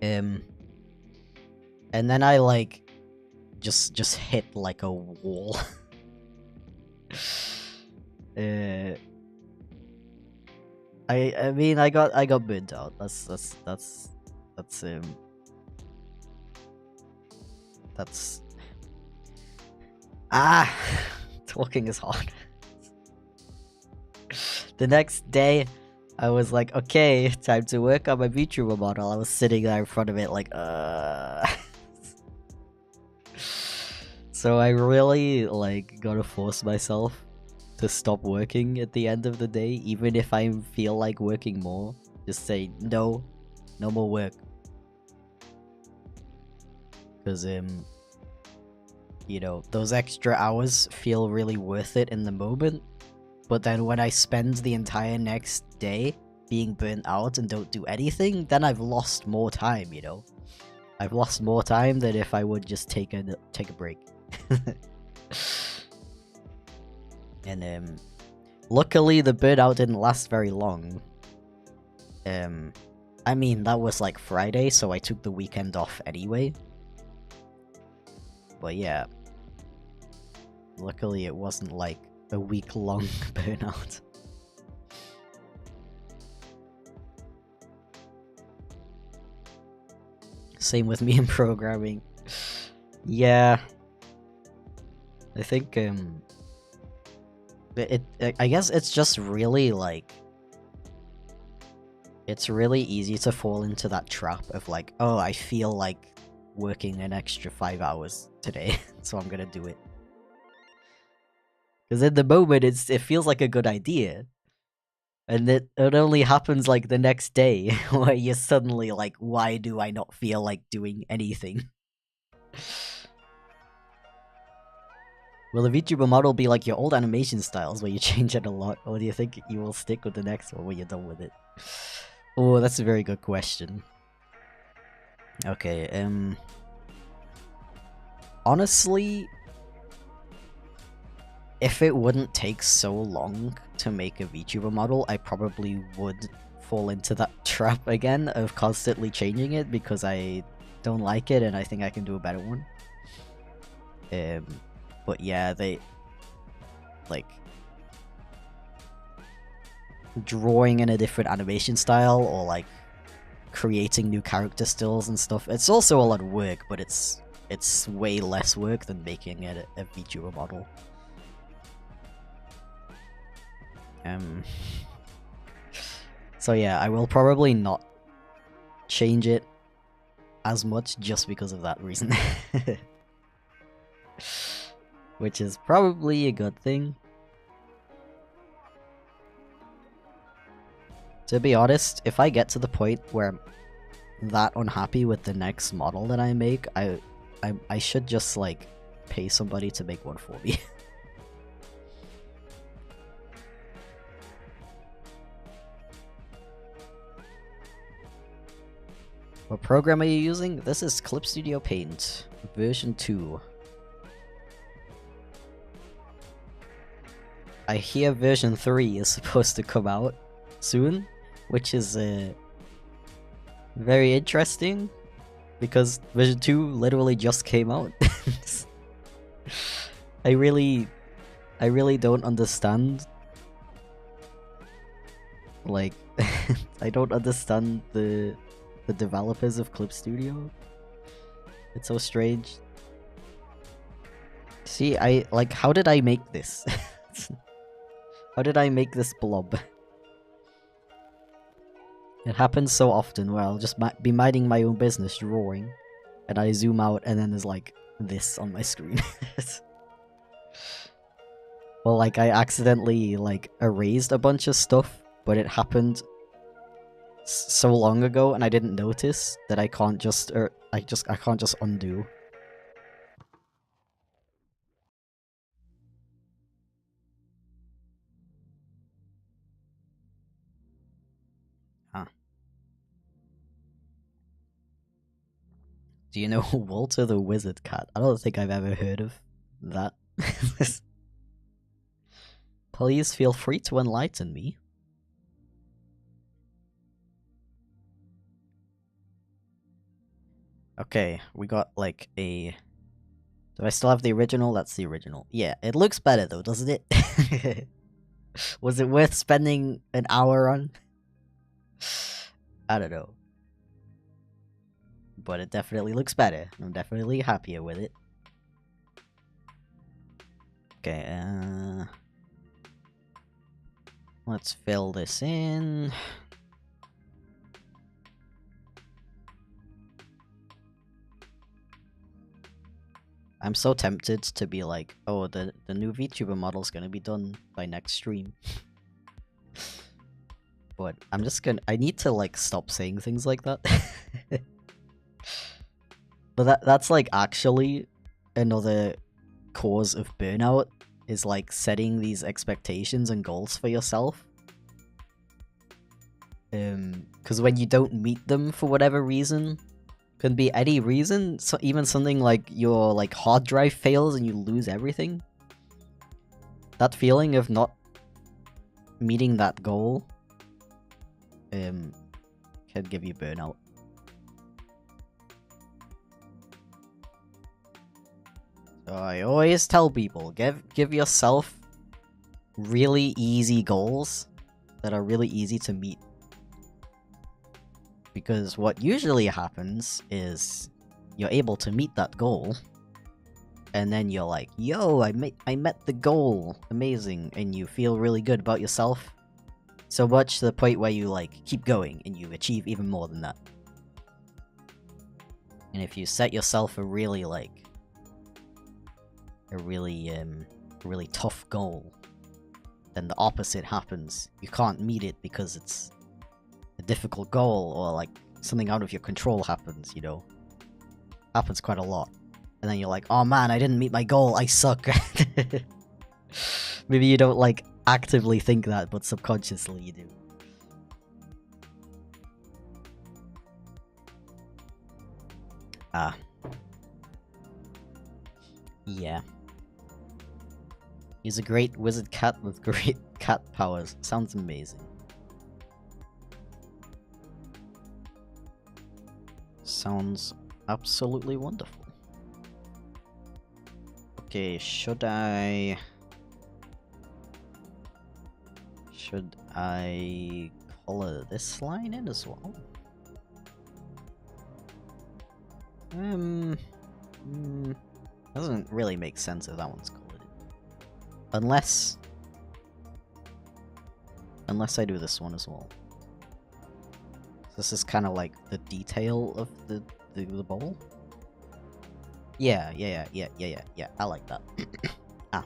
And then I like just hit like a wall. I mean I got burnt out. That's talking is hard. The next day, I was like, okay, time to work on my vtuber model. I was sitting there in front of it like, So I really, like, gotta force myself to stop working at the end of the day, even if I feel like working more. Just say, no more work. Because, you know, those extra hours feel really worth it in the moment. But then when I spend the entire next day being burnt out and don't do anything, then I've lost more time, you know? I've lost more time than if I would just take a break. And luckily the burnout didn't last very long. I mean, that was like Friday, so I took the weekend off anyway. But yeah. Luckily it wasn't like a week-long burnout. Same with me in programming. Yeah. I think, I guess it's just really, like... It's really easy to fall into that trap of like, oh, I feel like working an extra 5 hours today, so I'm gonna do it. Because in the moment, it feels like a good idea. And it only happens like the next day, where you're suddenly like, why do I not feel like doing anything? Will the VTuber model be like your old animation styles, where you change it a lot? Or do you think you will stick with the next one when you're done with it? Oh, that's a very good question. Okay, honestly... If it wouldn't take so long to make a VTuber model, I probably would fall into that trap again of constantly changing it because I don't like it and I think I can do a better one. But yeah, they... like... drawing in a different animation style or like creating new character stills and stuff. It's also a lot of work, but it's way less work than making it a VTuber model. So yeah, I will probably not change it as much just because of that reason. Which is probably a good thing. To be honest, if I get to the point where I'm that unhappy with the next model that I make, I should just like pay somebody to make one for me. What program are you using? This is Clip Studio Paint, version 2. I hear version 3 is supposed to come out soon, which is very interesting, because version 2 literally just came out. I really don't understand. Like, I don't understand the developers of Clip Studio. It's so strange. See, how did I make this? How did I make this blob? It happens so often where I'll just be minding my own business drawing, and I zoom out and then there's like this on my screen. Well, like I accidentally like erased a bunch of stuff, but it happened so long ago and I didn't notice that I can't just I can't just undo. Huh. Do you know Walter the Wizard Cat? I don't think I've ever heard of that. Please feel free to enlighten me. Okay, we got like a... Do I still have the original? That's the original. Yeah, it looks better though, doesn't it? Was it worth spending an hour on? I don't know. But it definitely looks better. I'm definitely happier with it. Okay, let's fill this in. I'm so tempted to be like, oh, the new VTuber model's gonna be done by next stream. But I'm just gonna... I need to, like, stop saying things like that. But that's, like, actually another cause of burnout, is, like, setting these expectations and goals for yourself. Because when you don't meet them for whatever reason, can be any reason, so even something like your, like, hard drive fails and you lose everything. That feeling of not meeting that goal can give you burnout. So I always tell people, give yourself really easy goals that are really easy to meet. Because what usually happens is you're able to meet that goal, and then you're like, yo, I met the goal, amazing, and you feel really good about yourself. So much to the point where you, like, keep going, and you achieve even more than that. And if you set yourself a really, like, a really tough goal, then the opposite happens. You can't meet it because it's a difficult goal, or, like, something out of your control happens, you know? Happens quite a lot. And then you're like, oh man, I didn't meet my goal, I suck. Maybe you don't, like, actively think that, but subconsciously you do. Ah. Yeah. He's a great wizard cat with great cat powers. Sounds amazing. Sounds absolutely wonderful. Okay, should I color this line in as well? Doesn't really make sense if that one's colored in. Unless I do this one as well. This is kind of like the detail of the bowl. Yeah, I like that. Ah.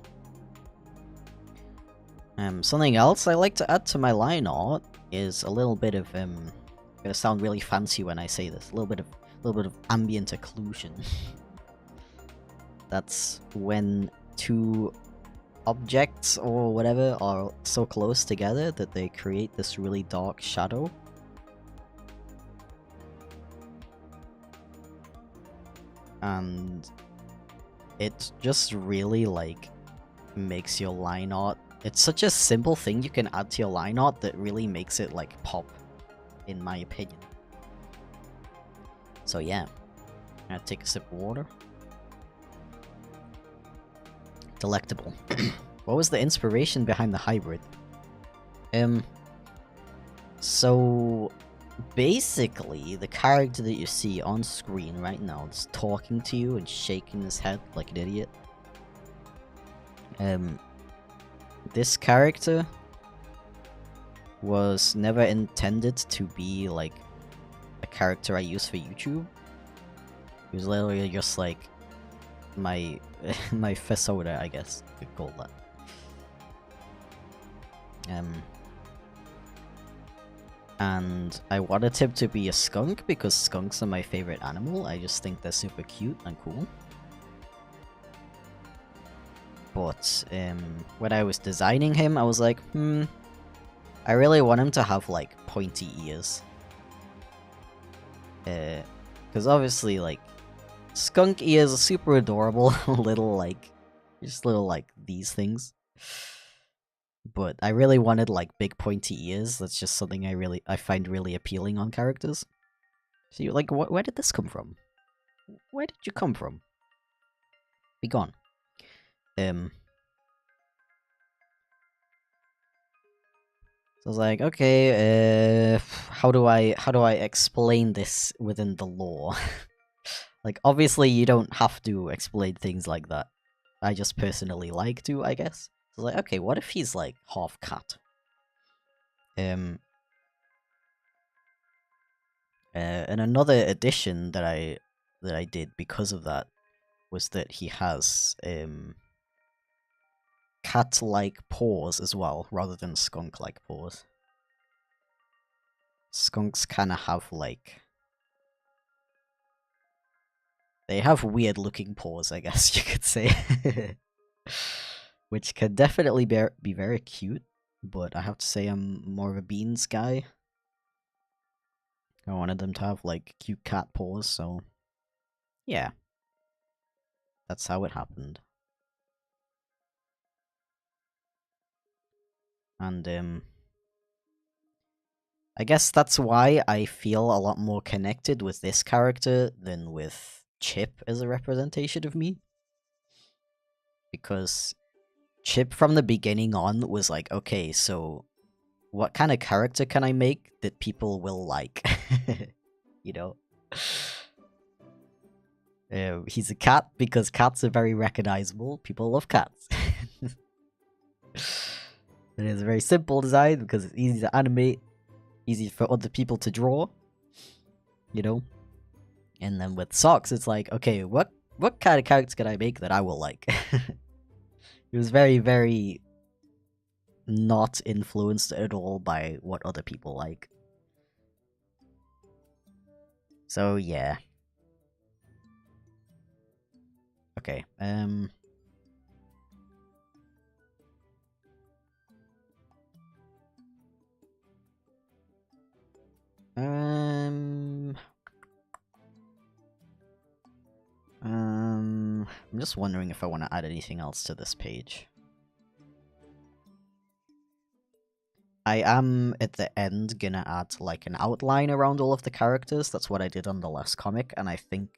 Something else I like to add to my line art is a little bit of gonna sound really fancy when I say this. A little bit of ambient occlusion. That's when two objects or whatever are so close together that they create this really dark shadow. And it just really like makes your line art. It's such a simple thing you can add to your line art that really makes it like pop, in my opinion. So yeah, I'm gonna take a sip of water. Delectable. What was the inspiration behind the hybrid? So basically, the character that you see on screen right now is talking to you and shaking his head like an idiot. This character was never intended to be like a character I use for YouTube. It was literally just like my my persona, I guess you could call that. And I wanted him to be a skunk because skunks are my favorite animal. I just think they're super cute and cool. But when I was designing him, I was like, I really want him to have like pointy ears. Because obviously, like, skunk ears are super adorable, little like these things. But I really wanted like big pointy ears. That's just something I find really appealing on characters. So you're like, where did this come from? Where did you come from? Be gone. So I was like, okay, how do I explain this within the lore? Like, obviously you don't have to explain things like that. I just personally like to, I guess. So I was like, okay, what if he's like half cat? And another addition that I did because of that was that he has cat-like paws as well, rather than skunk-like paws. Skunks kind of have like... They have weird-looking paws, I guess you could say. Which can definitely be very cute, but I have to say I'm more of a beans guy. I wanted them to have like cute cat paws, so yeah. That's how it happened. And I guess that's why I feel a lot more connected with this character than with Chip as a representation of me. Because Chip from the beginning on was like, okay, so what kind of character can I make that people will like? You know? He's a cat because cats are very recognizable. People love cats. It is a very simple design because it's easy to animate, easy for other people to draw, you know? And then with socks, it's like, okay, what kind of character can I make that I will like? It was very, very not influenced at all by what other people like. So yeah. Okay, I'm just wondering if I want to add anything else to this page. I am, at the end, gonna add, like, an outline around all of the characters. That's what I did on the last comic, and I think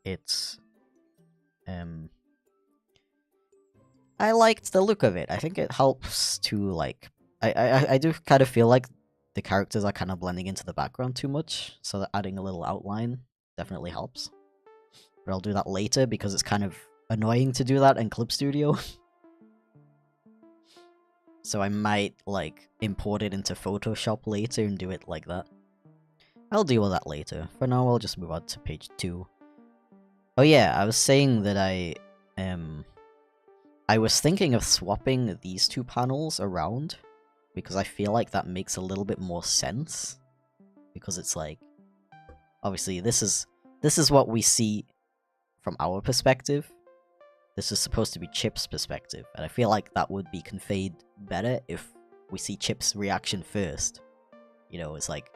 it's... I liked the look of it. I think it helps to, like... I do kind of feel like the characters are kind of blending into the background too much, so that adding a little outline definitely helps. But I'll do that later, because it's kind of annoying to do that in Clip Studio. So I might, like, import it into Photoshop later and do it like that. I'll deal with that later. For now, I'll just move on to page 2. Oh yeah, I was saying that I was thinking of swapping these two panels around because I feel like that makes a little bit more sense. Because it's like, obviously this is what we see from our perspective. This is supposed to be Chip's perspective, and I feel like that would be conveyed better if we see Chip's reaction first. You know, it's like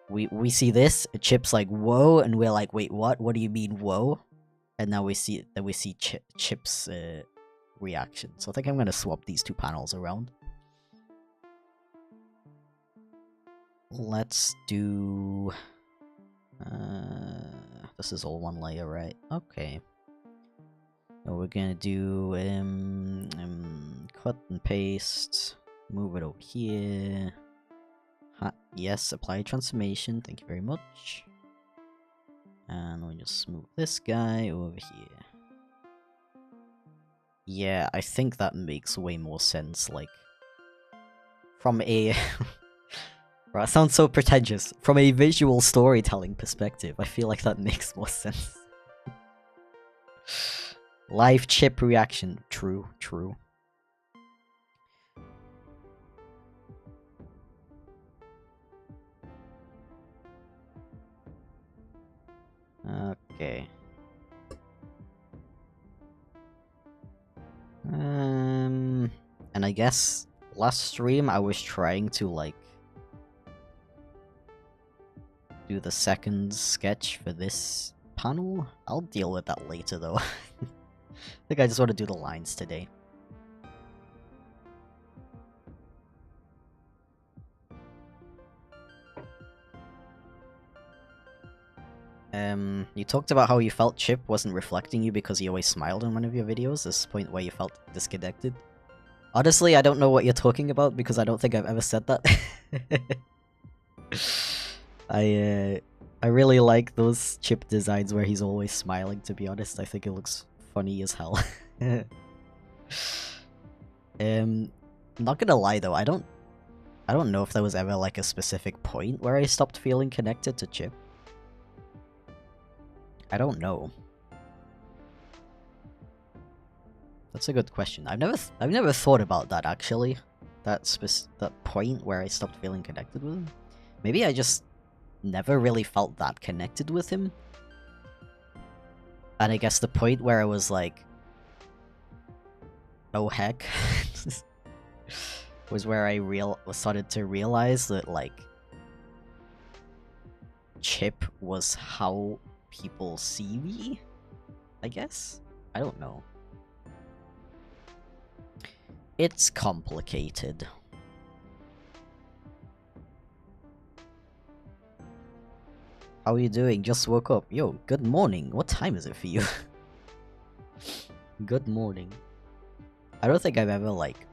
we see this, Chip's like whoa, and we're like, wait, what? What do you mean whoa? And now we see Chip's reaction. So I think I'm gonna swap these two panels around. Let's do. This is all one layer, right? Okay. So we're gonna do cut and paste. Move it over here. Yes, apply transformation. Thank you very much. And we'll just move this guy over here. Yeah, I think that makes way more sense. Like, from a that sounds so pretentious. From a visual storytelling perspective, I feel like that makes more sense. Live Chip reaction. True, true. Okay. And I guess last stream I was trying to like do the second sketch for this panel. I'll deal with that later though. I think I just want to do the lines today. You talked about how you felt Chip wasn't reflecting you because he always smiled in one of your videos. This point where you felt disconnected. Honestly, I don't know what you're talking about because I don't think I've ever said that. I really like those Chip designs where he's always smiling, to be honest. I think it looks funny as hell. I'm not gonna lie though, I don't know if there was ever like a specific point where I stopped feeling connected to Chip. I don't know. That's a good question. I've never thought about that actually. That point where I stopped feeling connected with him. Maybe I just never really felt that connected with him. And I guess the point where I was like, oh heck, was where I started to realize that like Chip was how people see me, I guess? I don't know. It's complicated. How are you doing? Just woke up. Yo, good morning. What time is it for you? Good morning. I don't think I've ever, like,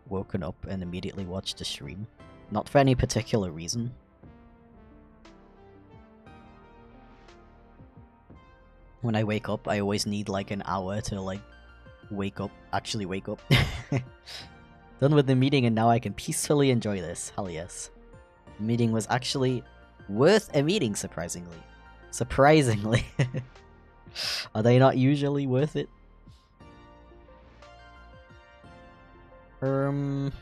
woken up and immediately watched a stream. Not for any particular reason. When I wake up, I always need like an hour to like actually wake up. Done with the meeting and now I can peacefully enjoy this. Hell yes. The meeting was actually worth a meeting, surprisingly. Surprisingly. Are they not usually worth it? Okay,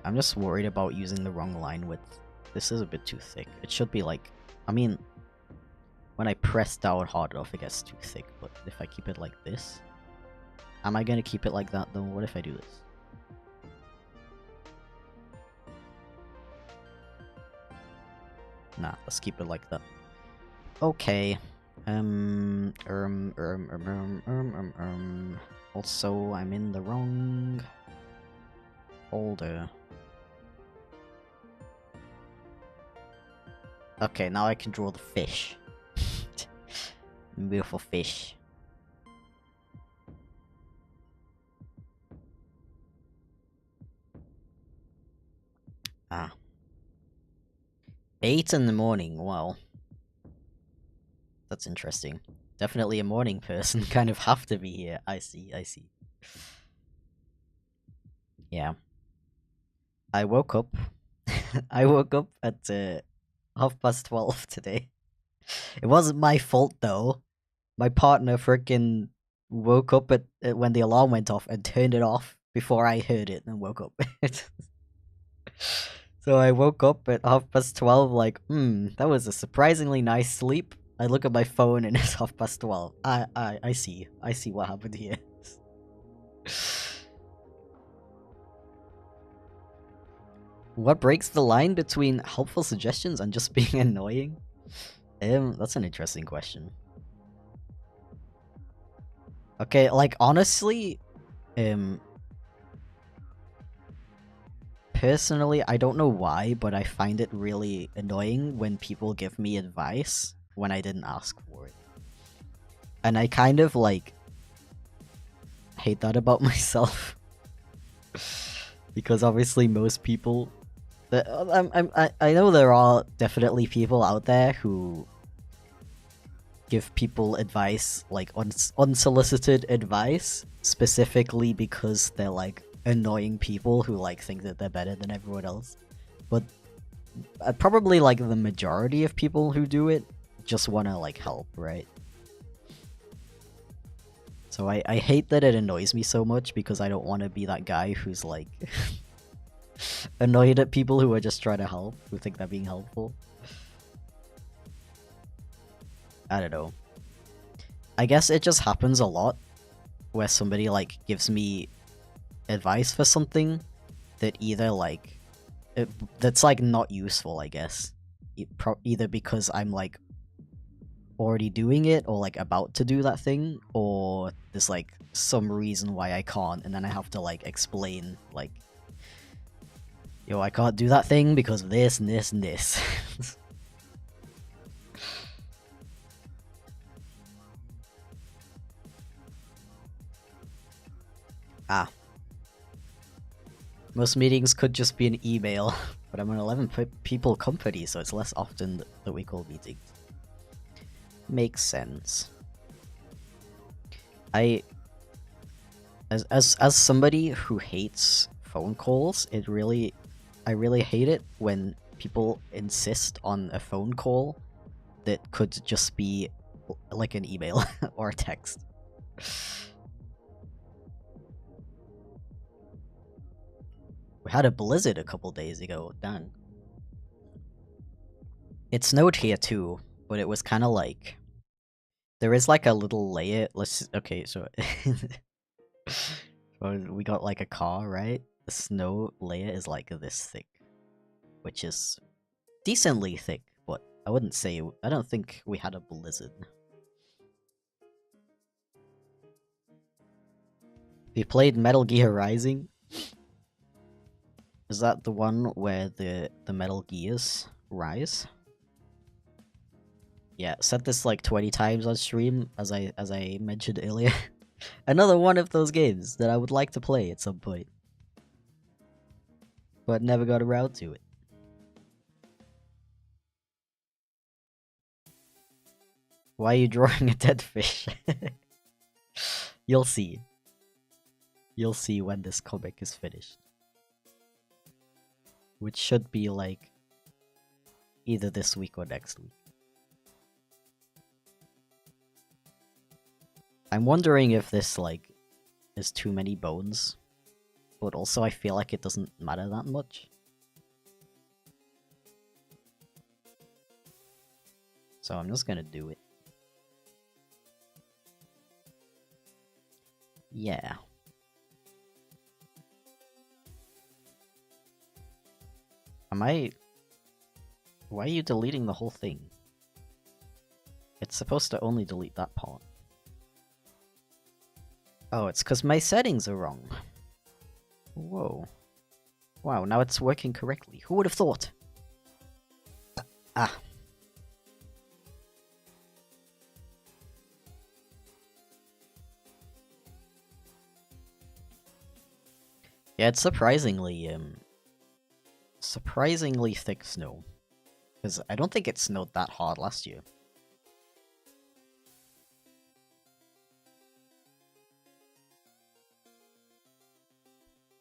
I'm just worried about using the wrong line width. This is a bit too thick. It should be like... I mean... When I press down hard enough, it gets too thick. But if I keep it like this... Am I gonna keep it like that though? What if I do this? Nah, let's keep it like that. Okay. Also, I'm in the wrong... folder. Okay, now I can draw the fish. Beautiful fish. Ah. 8 in the morning, wow. That's interesting. Definitely a morning person, kind of have to be here. I see, I see. Yeah. I woke up. I woke up at 12:30 today. It wasn't my fault though. my partner frickin' woke up at when the alarm went off and turned it off before I heard it and woke up. So I woke up at 12:30, like, that was a surprisingly nice sleep. I look at my phone and it's 12:30. I see what happened here. What breaks the line between helpful suggestions and just being annoying? That's an interesting question. Okay, like, honestly, personally, I don't know why, but I find it really annoying when people give me advice when I didn't ask for it. And I kind of, like, hate that about myself. Because obviously most people... I know there are definitely people out there who give people advice, like unsolicited advice, specifically because they're like annoying people who like think that they're better than everyone else. But probably like the majority of people who do it just want to like help, right? So I hate that it annoys me so much because I don't want to be that guy who's like annoyed at people who are just trying to help, who think they're being helpful. I don't know. I guess it just happens a lot where somebody like gives me advice for something that either like that's like not useful, I guess. Either because I'm like already doing it or like about to do that thing, or there's like some reason why I can't, and then I have to like explain like, yo, I can't do that thing because of this and this and this. Most meetings could just be an email, but I'm an 11 people company, so it's less often that we call meetings. Makes sense. As somebody who hates phone calls, I really hate it when people insist on a phone call that could just be like an email or a text. We had a blizzard a couple days ago, dang. It snowed here too, but it was kind of like... There is like a little layer, okay, so... we got like a car, right? The snow layer is like this thick, which is decently thick, but I wouldn't say... I don't think we had a blizzard. We played Metal Gear Rising. Is that the one where the Metal Gears rise? Yeah, said this like 20 times on stream, as I mentioned earlier. Another one of those games that I would like to play at some point, but never got around to it. Why are you drawing a dead fish? You'll see. You'll see when this comic is finished. Which should be like either this week or next week. I'm wondering if this like is too many bones, but also I feel like it doesn't matter that much. So I'm just gonna do it. Yeah. Why are you deleting the whole thing? It's supposed to only delete that part. Oh, it's because my settings are wrong. Whoa. Wow, now it's working correctly. Who would have thought? Ah. Yeah, it's surprisingly thick snow. Because I don't think it snowed that hard last year.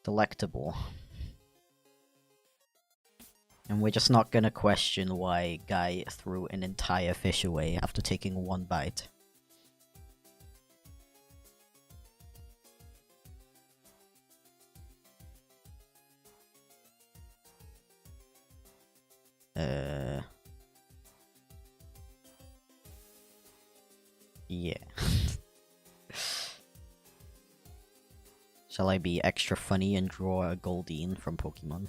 Delectable. And we're just not gonna question why Guy threw an entire fish away after taking one bite. Yeah. Shall I be extra funny and draw a Goldeen from Pokemon?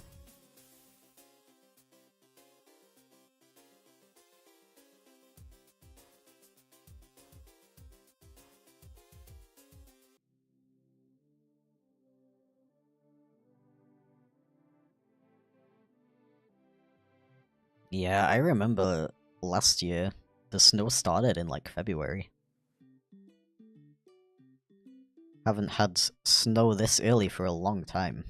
Yeah, I remember last year, the snow started in like February. Haven't had snow this early for a long time.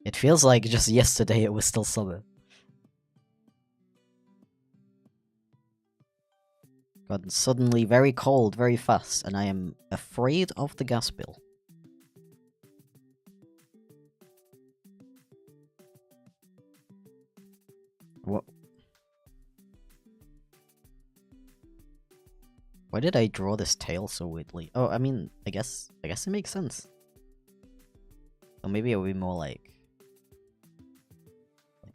It feels like just yesterday it was still summer. Gotten suddenly very cold very fast, and I am afraid of the gas bill. What? Why did I draw this tail so weirdly? Oh, I mean, I guess it makes sense. Or maybe it'll be more like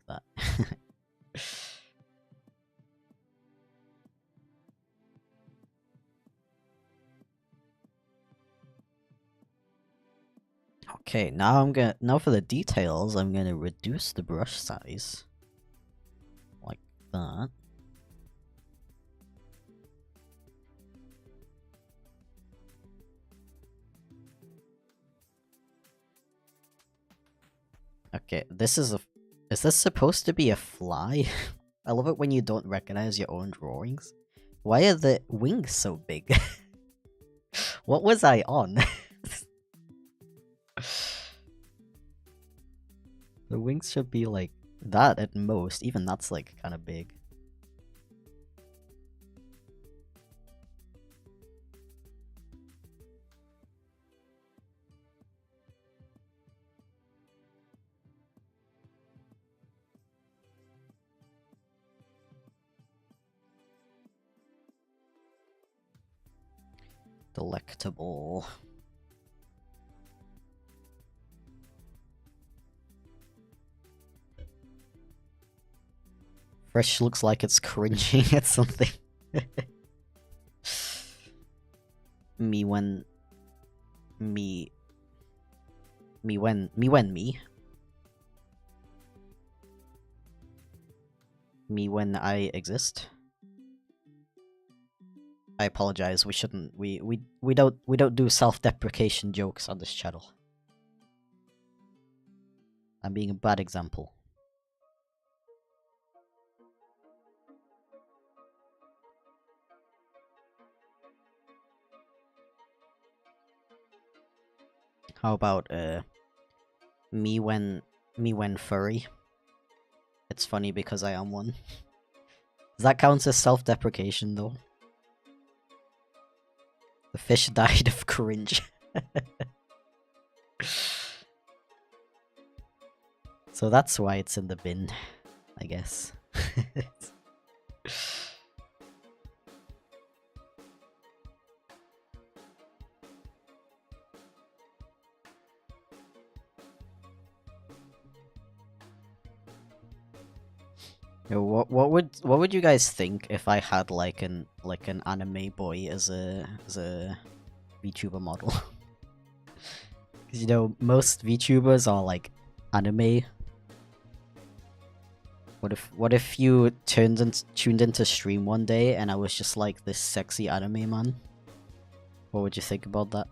that. Okay, now for the details, I'm gonna reduce the brush size. Like that. Okay, is this supposed to be a fly? I love it when you don't recognize your own drawings. Why are the wings so big? What was I on? The wings should be like that at most. Even that's like kind of big. Delectable. Fresh looks like it's cringing at something. Me when me when I exist. I apologize. We shouldn't. We don't do self-deprecation jokes on this channel. I'm being a bad example. How about me when furry? It's funny because I am one. Does that count as self-deprecation though? The fish died of cringe. So that's why it's in the bin, I guess. Yo, what would you guys think if I had like an anime boy as a VTuber model? Because you know most VTubers are like anime. What if you tuned into stream one day and I was just like this sexy anime man? What would you think about that?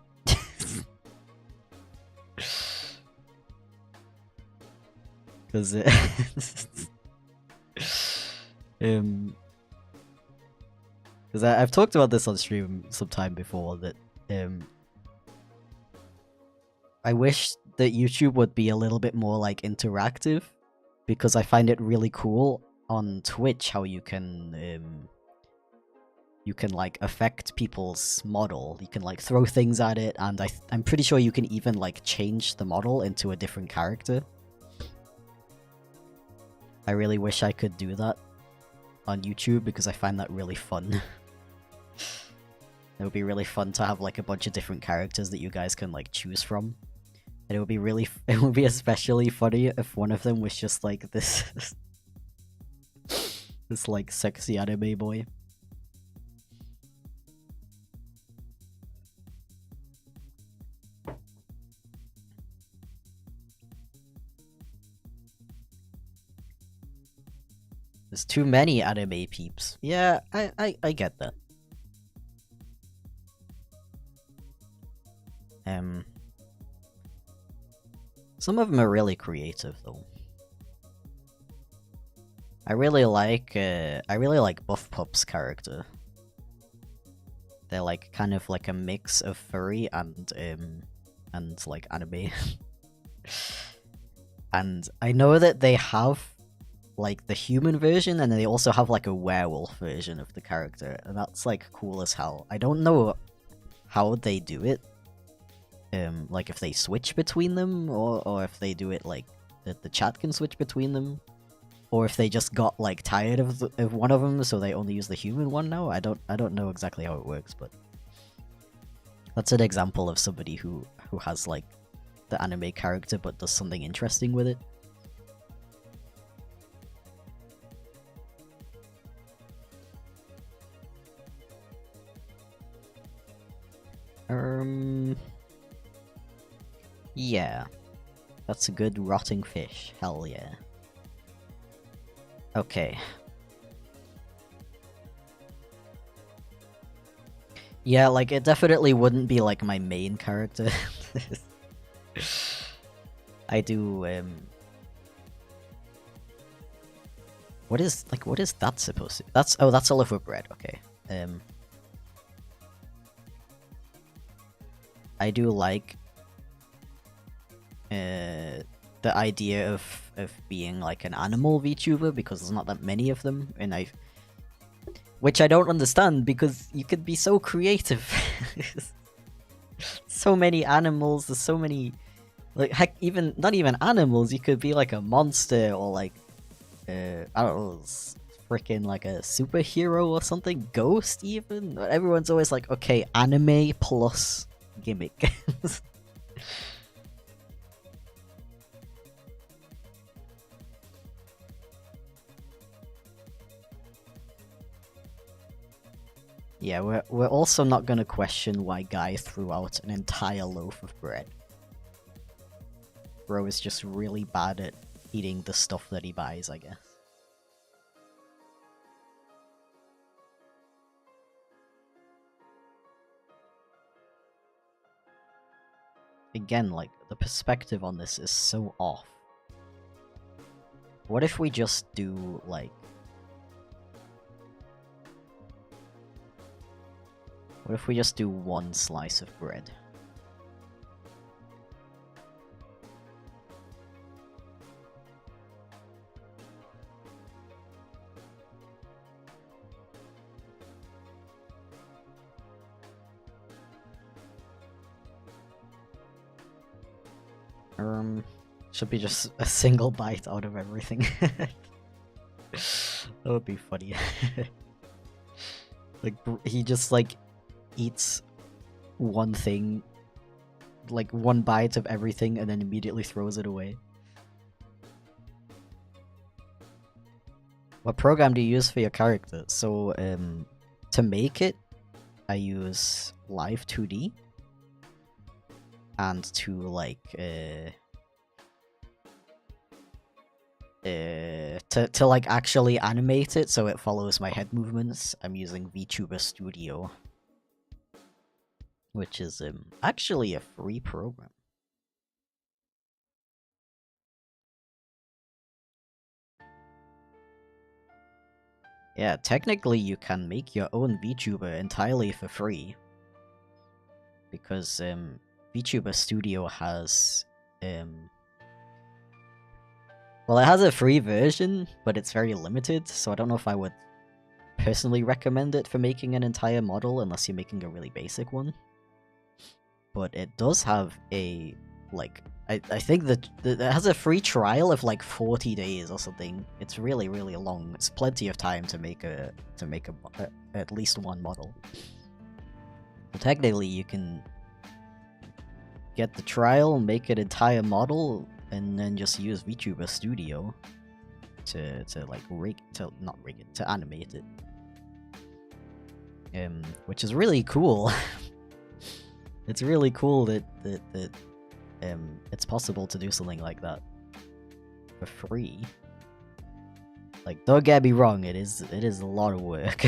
Because because I've talked about this on stream sometime before that I wish that YouTube would be a little bit more like interactive, because I find it really cool on Twitch how you can like affect people's model. You can like throw things at it, and I'm pretty sure you can even like change the model into a different character. I really wish I could do that on YouTube because I find that really fun. It would be really fun to have like a bunch of different characters that you guys can like choose from. And it would be especially funny if one of them was just like this This like sexy anime boy. There's too many anime peeps. Yeah, I get that. Some of them are really creative though. I really like Buff Pup's character. They're like kind of like a mix of furry and like anime. And I know that they have like the human version, and they also have like a werewolf version of the character, and that's like cool as hell. I don't know how they do it. Like if they switch between them, or if they do it like the chat can switch between them, or if they just got like tired of one of them, so they only use the human one now. I don't know exactly how it works, but that's an example of somebody who has like the anime character but does something interesting with it. Yeah. That's a good rotting fish. Hell yeah. Okay. Yeah, like, it definitely wouldn't be, like, my main character. I do, What is that supposed to be? That's a loaf of bread, okay. I do like the idea of being like an animal VTuber, because there's not that many of them, and which I don't understand, because you could be so creative. So many animals, there's so many, like, heck, even not even animals, you could be like a monster, or like I don't know, freaking like a superhero or something, ghost even. Everyone's always like, okay, anime plus gimmick. Yeah, we're also not gonna question why Guy threw out an entire loaf of bread. Bro is just really bad at eating the stuff that he buys, I guess. Again, like, the perspective on this is so off. What if we just do, like... What if we just do one slice of bread? Should be just a single bite out of everything. That would be funny. Like, he just, like, eats one thing, like, one bite of everything, and then immediately throws it away. What program do you use for your character? So, to make it, I use Live 2D. And to, like, to like actually animate it so it follows my head movements, I'm using VTuber Studio, which is actually a free program. Yeah, technically you can make your own VTuber entirely for free, because VTuber Studio has well, it has a free version, but it's very limited, so I don't know if I would personally recommend it for making an entire model unless you're making a really basic one. But it does have a, like, I think that it has a free trial of like 40 days or something. It's really, really long. It's plenty of time to make at least one model. So technically you can get the trial, make an entire model, and then just use VTuber Studio. to like not rig it, to animate it. Which is really cool. It's really cool that it's possible to do something like that for free. Like, don't get me wrong, it is a lot of work.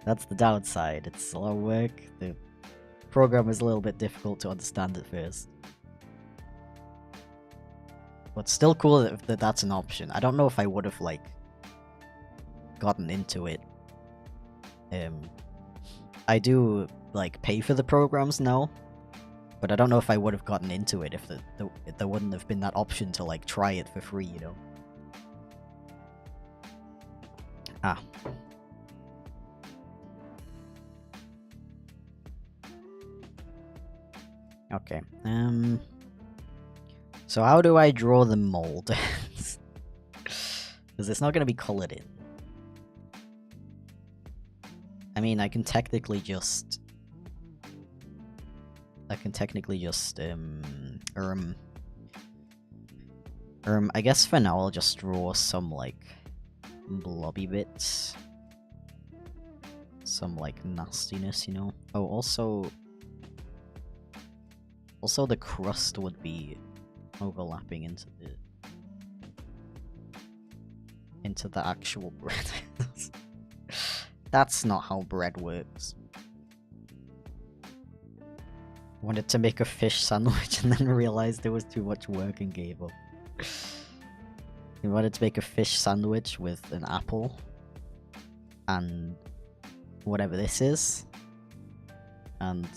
That's the downside. It's a lot of work. The program is a little bit difficult to understand at first. But still cool that that's an option. I don't know if I would have, like, gotten into it. I do, like, pay for the programs now. But I don't know if I would have gotten into it if there wouldn't have been that option to, like, try it for free, you know? Ah. Okay, so how do I draw the mold? Because it's not going to be colored in. I mean, I can technically just... I guess for now I'll just draw some, like, blobby bits. Some, like, nastiness, you know? Oh, also the crust would be overlapping into the actual bread. That's not how bread works. Wanted to make a fish sandwich and then realized there was too much work and gave up. I wanted to make a fish sandwich with an apple and whatever this is, and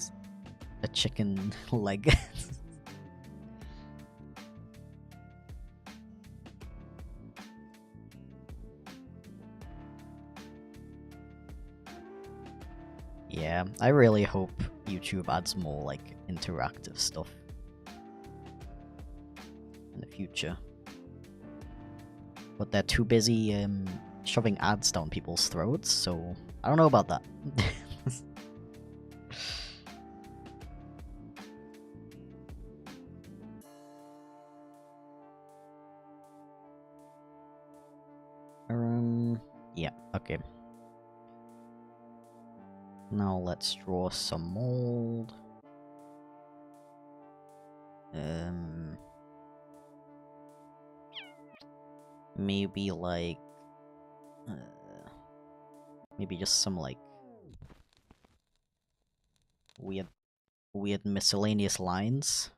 a chicken leg. Yeah, I really hope YouTube adds more, like, interactive stuff in the future. But they're too busy shoving ads down people's throats, so I don't know about that. Yeah, okay. Now let's draw some mold. Maybe like... maybe just some, like, weird miscellaneous lines.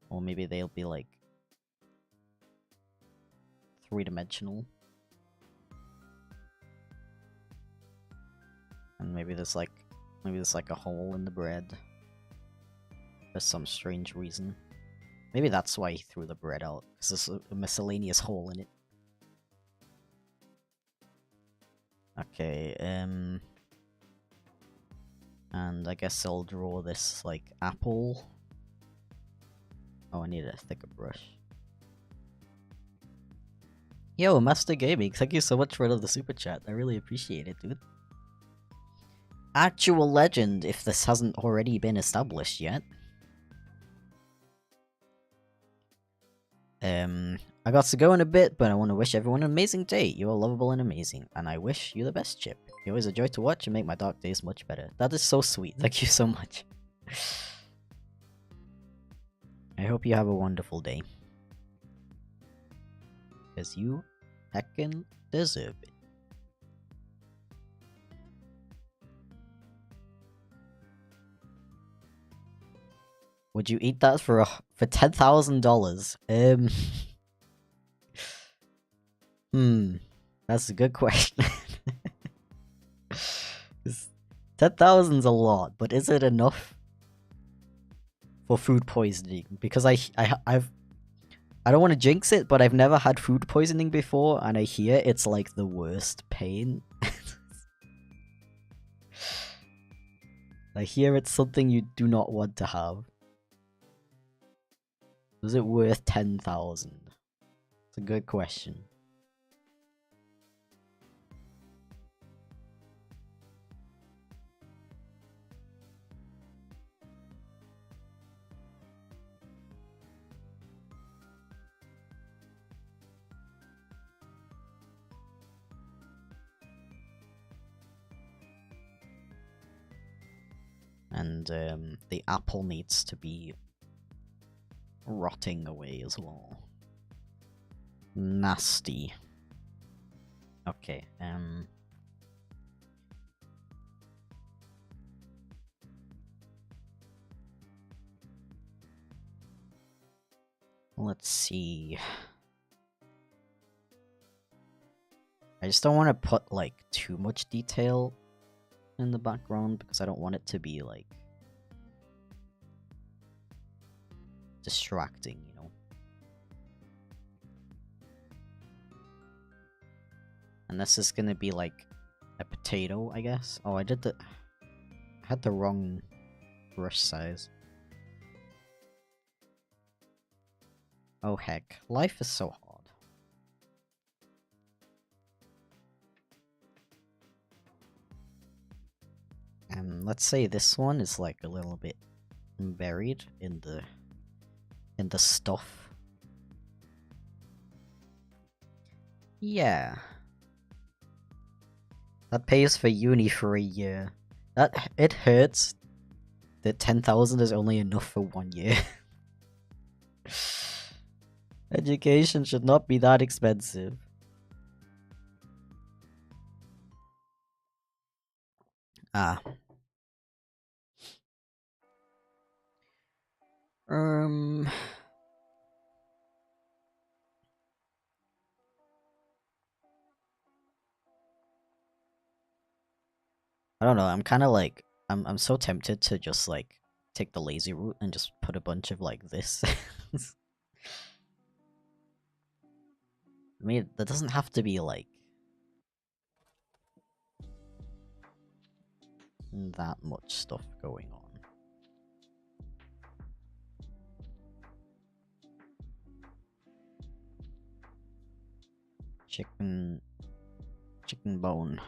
Or maybe they'll be, like, three-dimensional. And maybe there's like a hole in the bread. For some strange reason. Maybe that's why he threw the bread out, because there's a miscellaneous hole in it. Okay, and I guess I'll draw this, like, apple. Oh, I need a thicker brush. Yo, Master Gaming, thank you so much for the super chat. I really appreciate it, dude. Actual legend, if this hasn't already been established yet. I got to go in a bit, but I want to wish everyone an amazing day. You are lovable and amazing, and I wish you the best, Chip. You're always a joy to watch and make my dark days much better. That is so sweet. Thank you so much. I hope you have a wonderful day. Because you heckin' deserve it. Would you eat that for $10,000? That's a good question. 10,000's a lot, but is it enough for food poisoning? Because I don't want to jinx it, but I've never had food poisoning before, and I hear it's like the worst pain. I hear it's something you do not want to have. Was it worth 10,000? It's a good question. And the apple needs to be rotting away as well. Nasty. Okay, let's see. I just don't want to put, like, too much detail in the background because I don't want it to be, like, distracting, you know? And this is gonna be, like, a potato, I guess? Oh, I had the wrong brush size. Oh heck, life is so hard. Let's say this one is like a little bit buried in the stuff. Yeah. That pays for uni for a year. It hurts that 10,000 is only enough for 1 year. Education should not be that expensive. Ah. I don't know, I'm kinda like I'm so tempted to just like take the lazy route and just put a bunch of like this. I mean, that doesn't have to be like that much stuff going on. Chicken bone.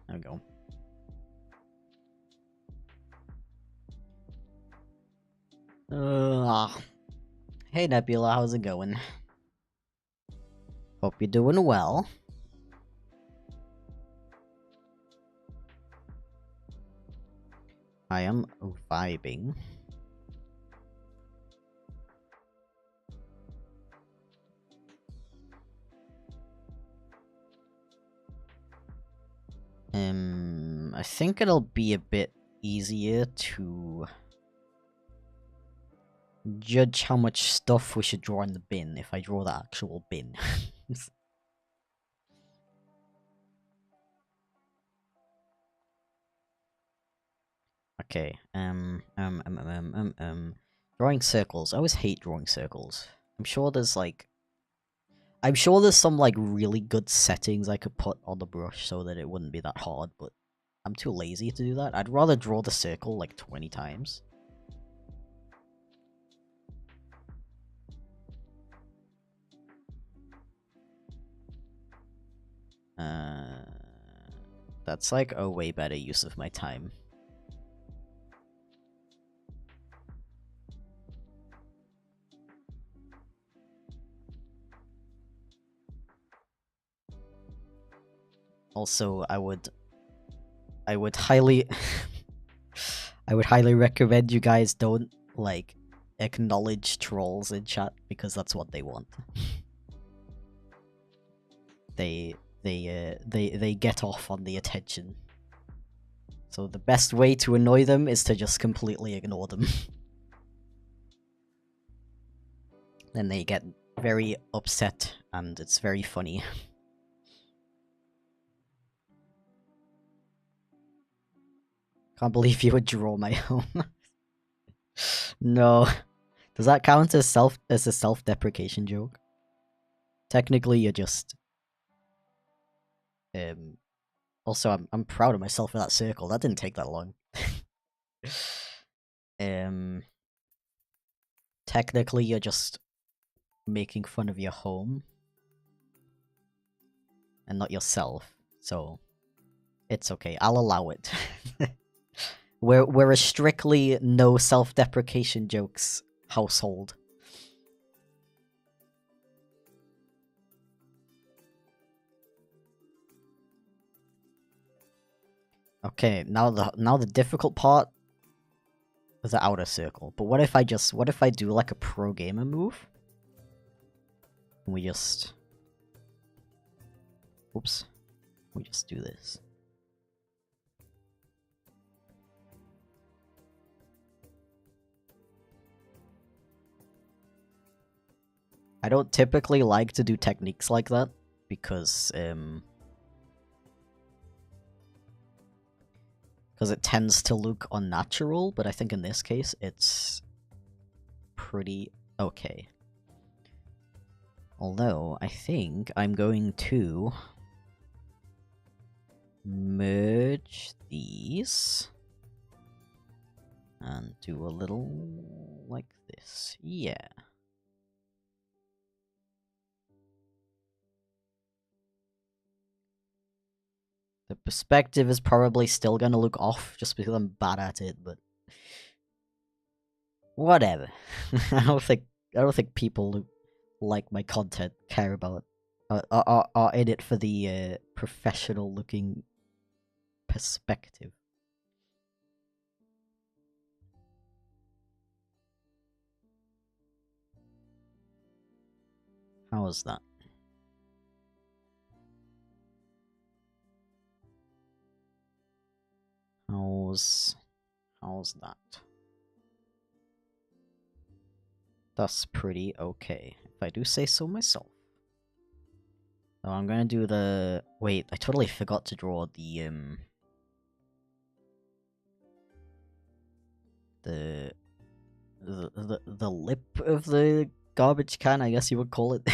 There we go. Hey Nebula, how's it going? Hope you're doing well. I am vibing. I think it'll be a bit easier to judge how much stuff we should draw in the bin if I draw the actual bin. Okay, drawing circles. I always hate drawing circles. I'm sure there's some like really good settings I could put on the brush so that it wouldn't be that hard, but I'm too lazy to do that. I'd rather draw the circle like 20 times. That's like a way better use of my time. Also, I would highly I would highly recommend you guys don't like acknowledge trolls in chat because that's what they want. They get off on the attention. So the best way to annoy them is to just completely ignore them. Then they get very upset and it's very funny. Can't believe you would draw my home. No. Does that count as a self-deprecation joke? Technically, you're just... Also, I'm proud of myself for that circle. That didn't take that long. Technically, you're just making fun of your home. And not yourself. So, it's okay. I'll allow it. We're a strictly no self-deprecation jokes household. Okay, now the difficult part the outer circle. But what if I do like a pro gamer move? We just... Oops. We just do this. I don't typically like to do techniques like that, because it tends to look unnatural, but I think in this case it's pretty okay. Although, I think I'm going to merge these and do a little like this. Yeah. The perspective is probably still gonna look off just because I'm bad at it, but whatever. I don't think people who like my content care about are in it for the professional looking perspective. How is that? How's that? That's pretty okay, if I do say so myself. So I'm gonna do the... Wait, I totally forgot to draw the lip of the garbage can, I guess you would call it.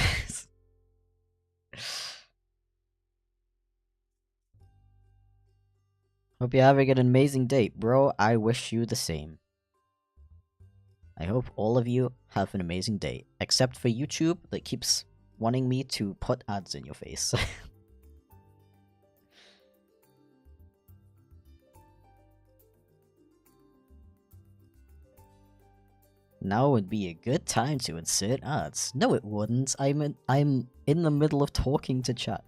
Hope you're having an amazing day, bro. I wish you the same. I hope all of you have an amazing day, except for YouTube that keeps wanting me to put ads in your face. Now would be a good time to insert ads. No, it wouldn't. I'm in the middle of talking to chat.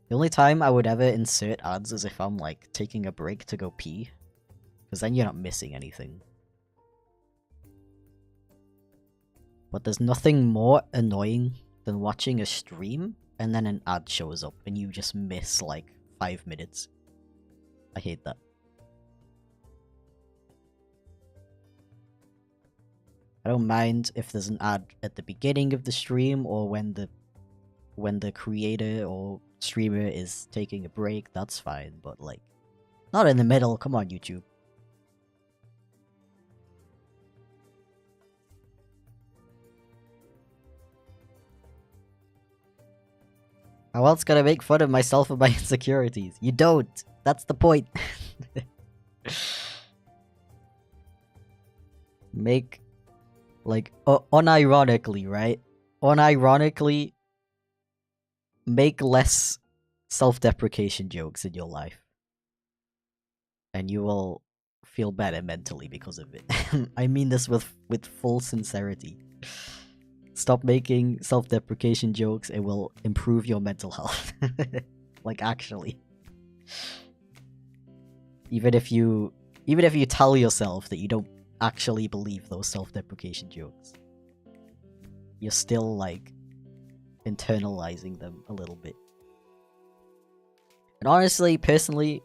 The only time I would ever insert ads is if I'm like taking a break to go pee, because then you're not missing anything. But there's nothing more annoying than watching a stream and then an ad shows up and you just miss like 5 minutes. I hate that. I don't mind if there's an ad at the beginning of the stream or when the creator or streamer is taking a break, that's fine, but like, not in the middle. Come on, YouTube. How else can I make fun of myself and my insecurities? You don't. That's the point. Make, like, unironically, right? Unironically, make less self-deprecation jokes in your life. And you will feel better mentally because of it. I mean this with full sincerity. Stop making self-deprecation jokes, it will improve your mental health. Like, actually. Even if you tell yourself that you don't actually believe those self-deprecation jokes, you're still, like, internalizing them a little bit. And honestly, personally,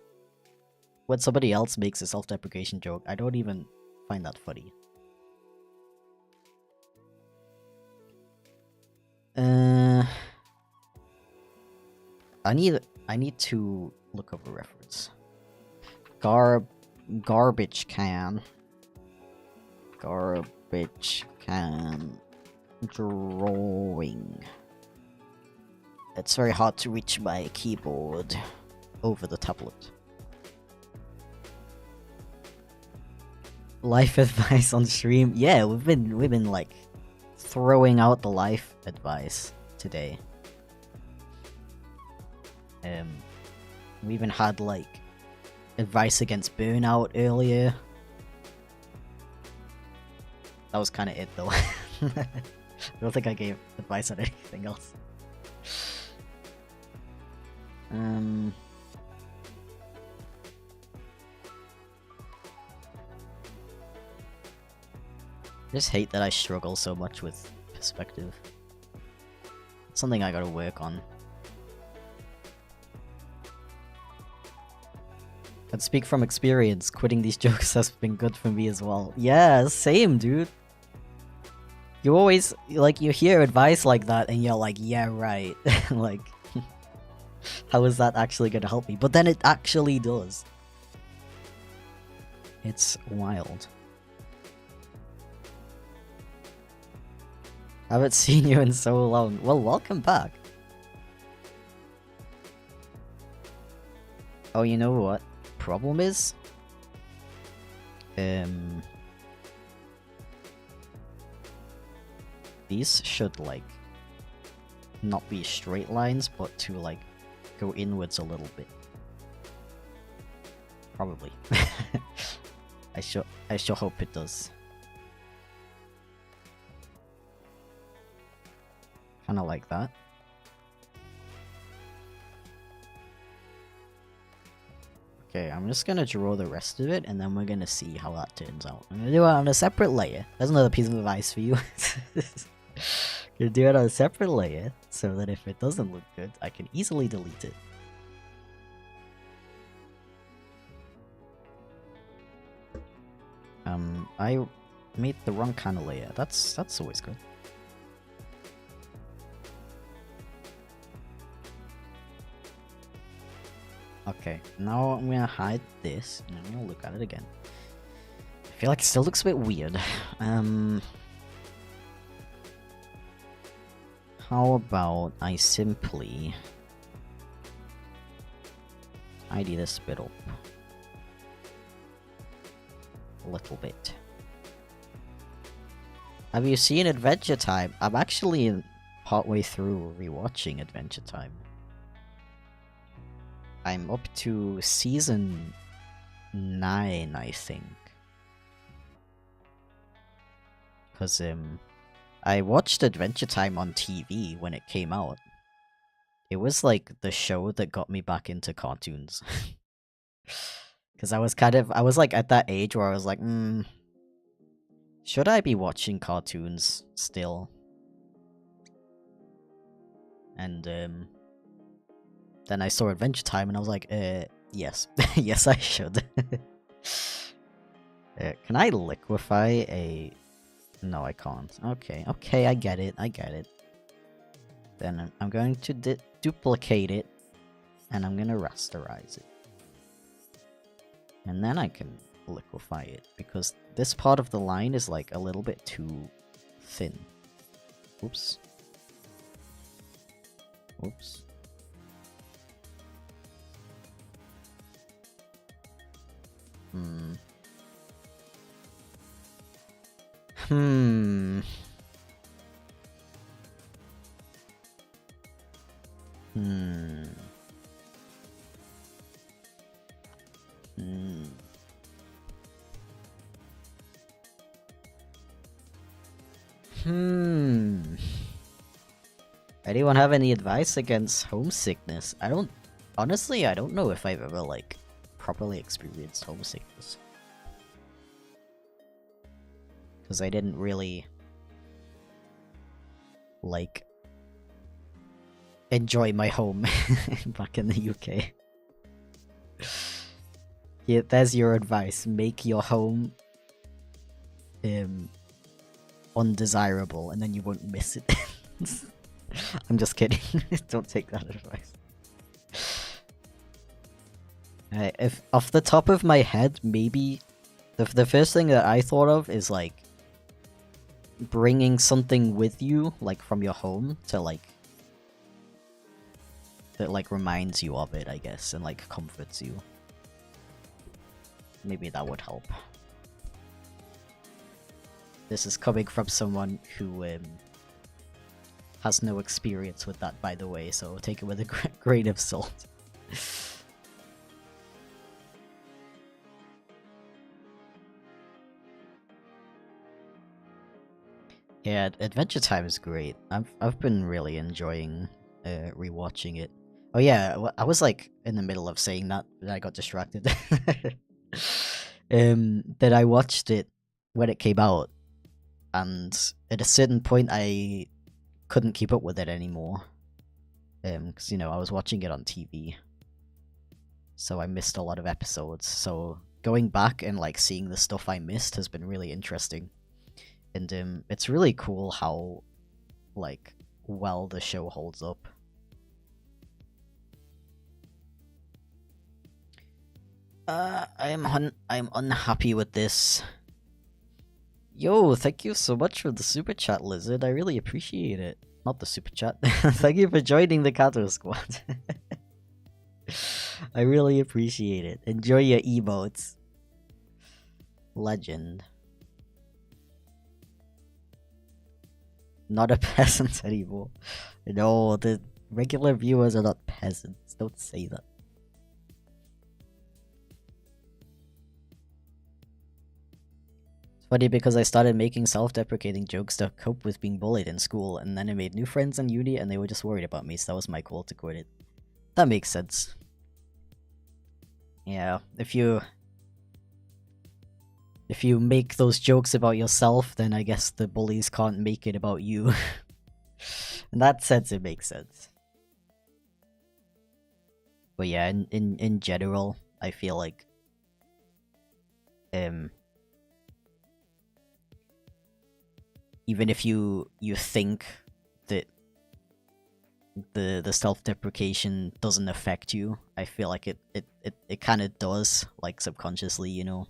when somebody else makes a self-deprecation joke, I don't even find that funny. I need to look up a reference. Garbage can. Garbage can drawing. It's very hard to reach my keyboard over the tablet. Life advice on stream? Yeah, we've been like throwing out the life advice today. We even had like advice against burnout earlier. That was kind of it though. I don't think I gave advice on anything else. just hate that I struggle so much with perspective. It's something I gotta work on. Can speak from experience, quitting these jokes has been good for me as well. Yeah, same, dude. You always, like, you hear advice like that and you're like, yeah, right. Like, how is that actually gonna help me? But then it actually does. It's wild. Haven't seen you in so long. Well, welcome back. Oh, you know what? Problem is? These should, like, not be straight lines, but to, like, go inwards a little bit. Probably. I sure hope it does. Kinda like that. Okay, I'm just gonna draw the rest of it, and then we're gonna see how that turns out. I'm gonna do it on a separate layer. That's another piece of advice for you. Gonna do it on a separate layer, so that if it doesn't look good, I can easily delete it. I made the wrong kind of layer. That's always good. Okay, now I'm gonna hide this, and I'm gonna look at it again. I feel like it still looks a bit weird. How about I simply tidy this bit up a little bit. Have you seen Adventure Time? I'm actually partway through rewatching Adventure Time. I'm up to season 9, I think. Because, I watched Adventure Time on TV when it came out. It was like the show that got me back into cartoons. Because I was like at that age where I was like, should I be watching cartoons still? And, then I saw Adventure Time and I was like, yes. Yes, I should. Can I liquefy a... No, I can't. Okay, I get it. Then I'm going to duplicate it, and I'm gonna rasterize it. And then I can liquefy it, because this part of the line is like a little bit too thin. Oops. Anyone have any advice against homesickness? Honestly, I don't know if I've ever, like, properly experienced homesickness. Because I didn't really, like, enjoy my home back in the UK. Yeah, there's your advice. Make your home undesirable, and then you won't miss it. I'm just kidding. Don't take that advice. If off the top of my head, maybe the first thing that I thought of is like bringing something with you, like from your home, to like that like reminds you of it, I guess, and like comforts you. Maybe that would help. This is coming from someone who has no experience with that, by the way, so take it with a grain of salt. Yeah, Adventure Time is great. I've been really enjoying rewatching it. Oh yeah, I was like in the middle of saying that, but I got distracted. That I watched it when it came out. and at a certain point I couldn't keep up with it anymore. Because, you know, I was watching it on TV. So I missed a lot of episodes. So going back and, like, seeing the stuff I missed has been really interesting. And, it's really cool how, like, well the show holds up. I'm unhappy with this. Yo, thank you so much for the super chat, Lizard. I really appreciate it. Not the super chat. Thank you for joining the Kato squad. I really appreciate it. Enjoy your emotes. Legend. Not a peasant anymore. No, the regular viewers are not peasants. Don't say that. It's funny because I started making self-deprecating jokes to cope with being bullied in school, and then I made new friends in uni and they were just worried about me, so that was my call to quit it. That makes sense. Yeah, if you make those jokes about yourself, then I guess the bullies can't make it about you. In that sense, it makes sense. But yeah, in general, I feel like even if you think that the self-deprecation doesn't affect you, I feel like it kind of does, like, subconsciously, you know.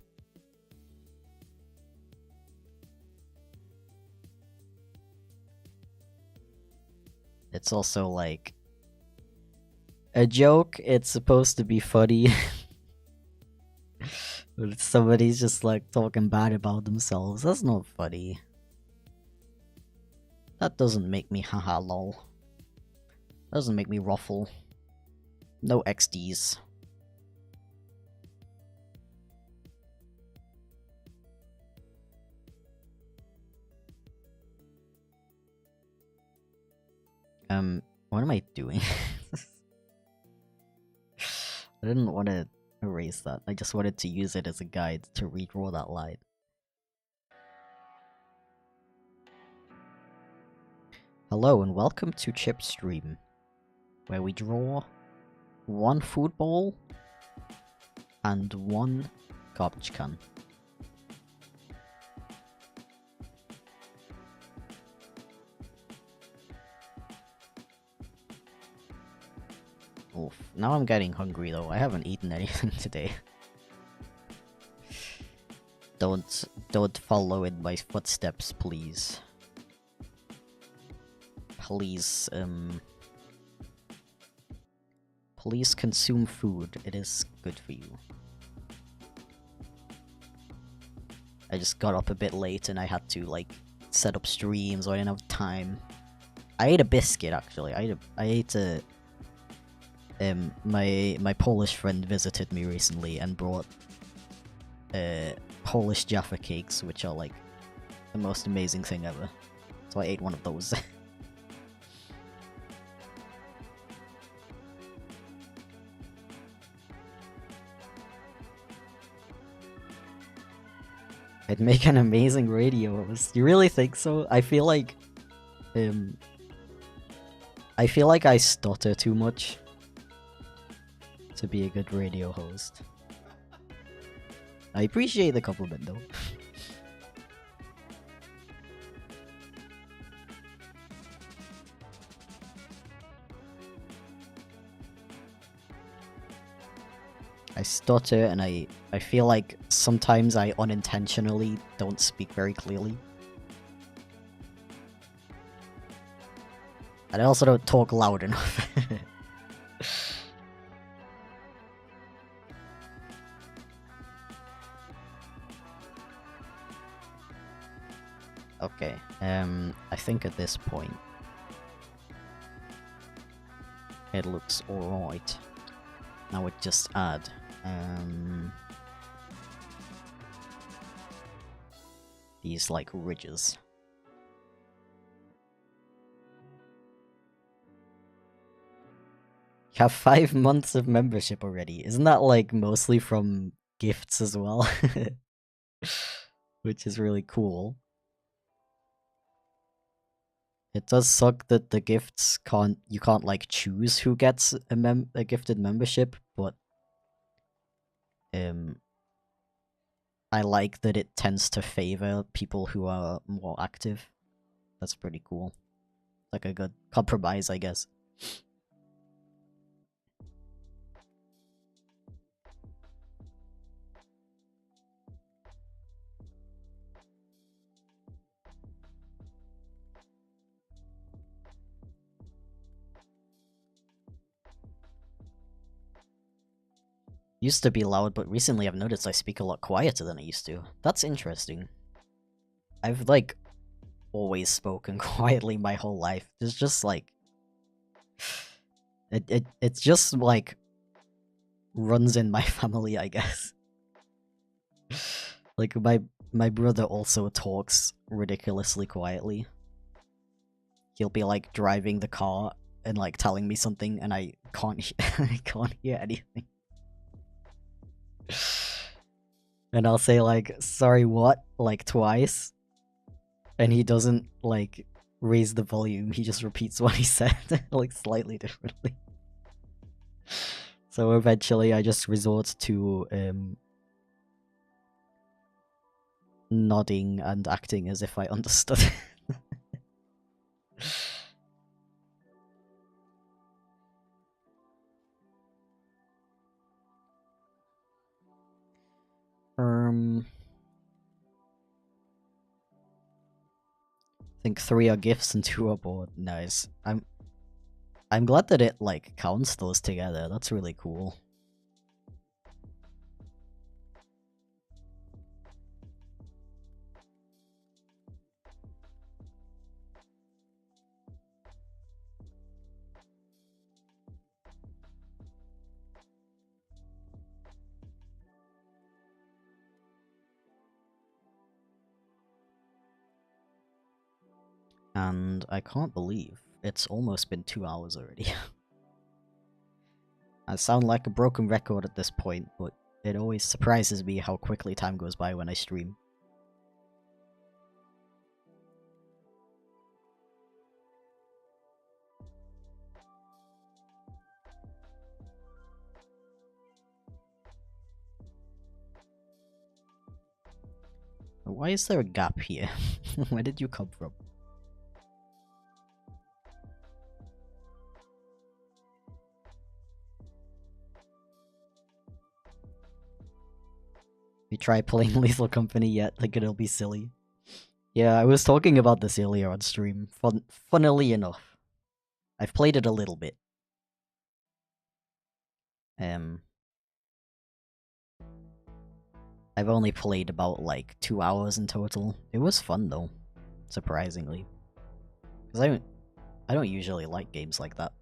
It's also like a joke, it's supposed to be funny. But if somebody's just like talking bad about themselves, that's not funny. That doesn't make me haha lol. Doesn't make me ruffle. No XDs. What am I doing? I didn't want to erase that. I just wanted to use it as a guide to redraw that line. Hello and welcome to Chip Stream, where we draw one food bowl and one garbage can. Oof. Now I'm getting hungry though. I haven't eaten anything today. Don't follow in my footsteps, please. Please, please consume food. It is good for you. I just got up a bit late and I had to, like, set up streams, so I didn't have time. I ate a biscuit, actually. I ate a... my Polish friend visited me recently and brought Polish Jaffa cakes, which are like the most amazing thing ever. So I ate one of those. I'd make an amazing radio host. You really think so? I feel like I stutter too much to be a good radio host. I appreciate the compliment though. I stutter and I feel like sometimes I unintentionally don't speak very clearly. And I also don't talk loud enough. Okay, I think at this point it looks alright. Now we just add these like ridges. You have 5 months of membership already. Isn't that like mostly from gifts as well? Which is really cool. It does suck that the gifts you can't like choose who gets a gifted membership, but I like that it tends to favor people who are more active. That's pretty cool. Like a good compromise, I guess. Used to be loud, but recently I've noticed I speak a lot quieter than I used to. That's interesting. I've, like, always spoken quietly my whole life. It's just, like... It's just, like... runs in my family, I guess. Like, my brother also talks ridiculously quietly. He'll be, like, driving the car and, like, telling me something, and I can't, I can't hear anything. And I'll say, like, sorry, what? Like, twice. And he doesn't, like, raise the volume. He just repeats what he said, like, slightly differently. So eventually I just resort to, nodding and acting as if I understood. I think 3 are gifts and 2 are board. Nice. I'm glad that it, like, counts those together. That's really cool. And I can't believe it's almost been 2 hours already. I sound like a broken record at this point, but it always surprises me how quickly time goes by when I stream. Why is there a gap here? Where did you come from? You try playing Lethal Company yet? Like it'll be silly. Yeah, I was talking about this earlier on stream. Funnily enough. I've played it a little bit. I've only played about, like, 2 hours in total. It was fun, though. Surprisingly. Because I don't usually like games like that.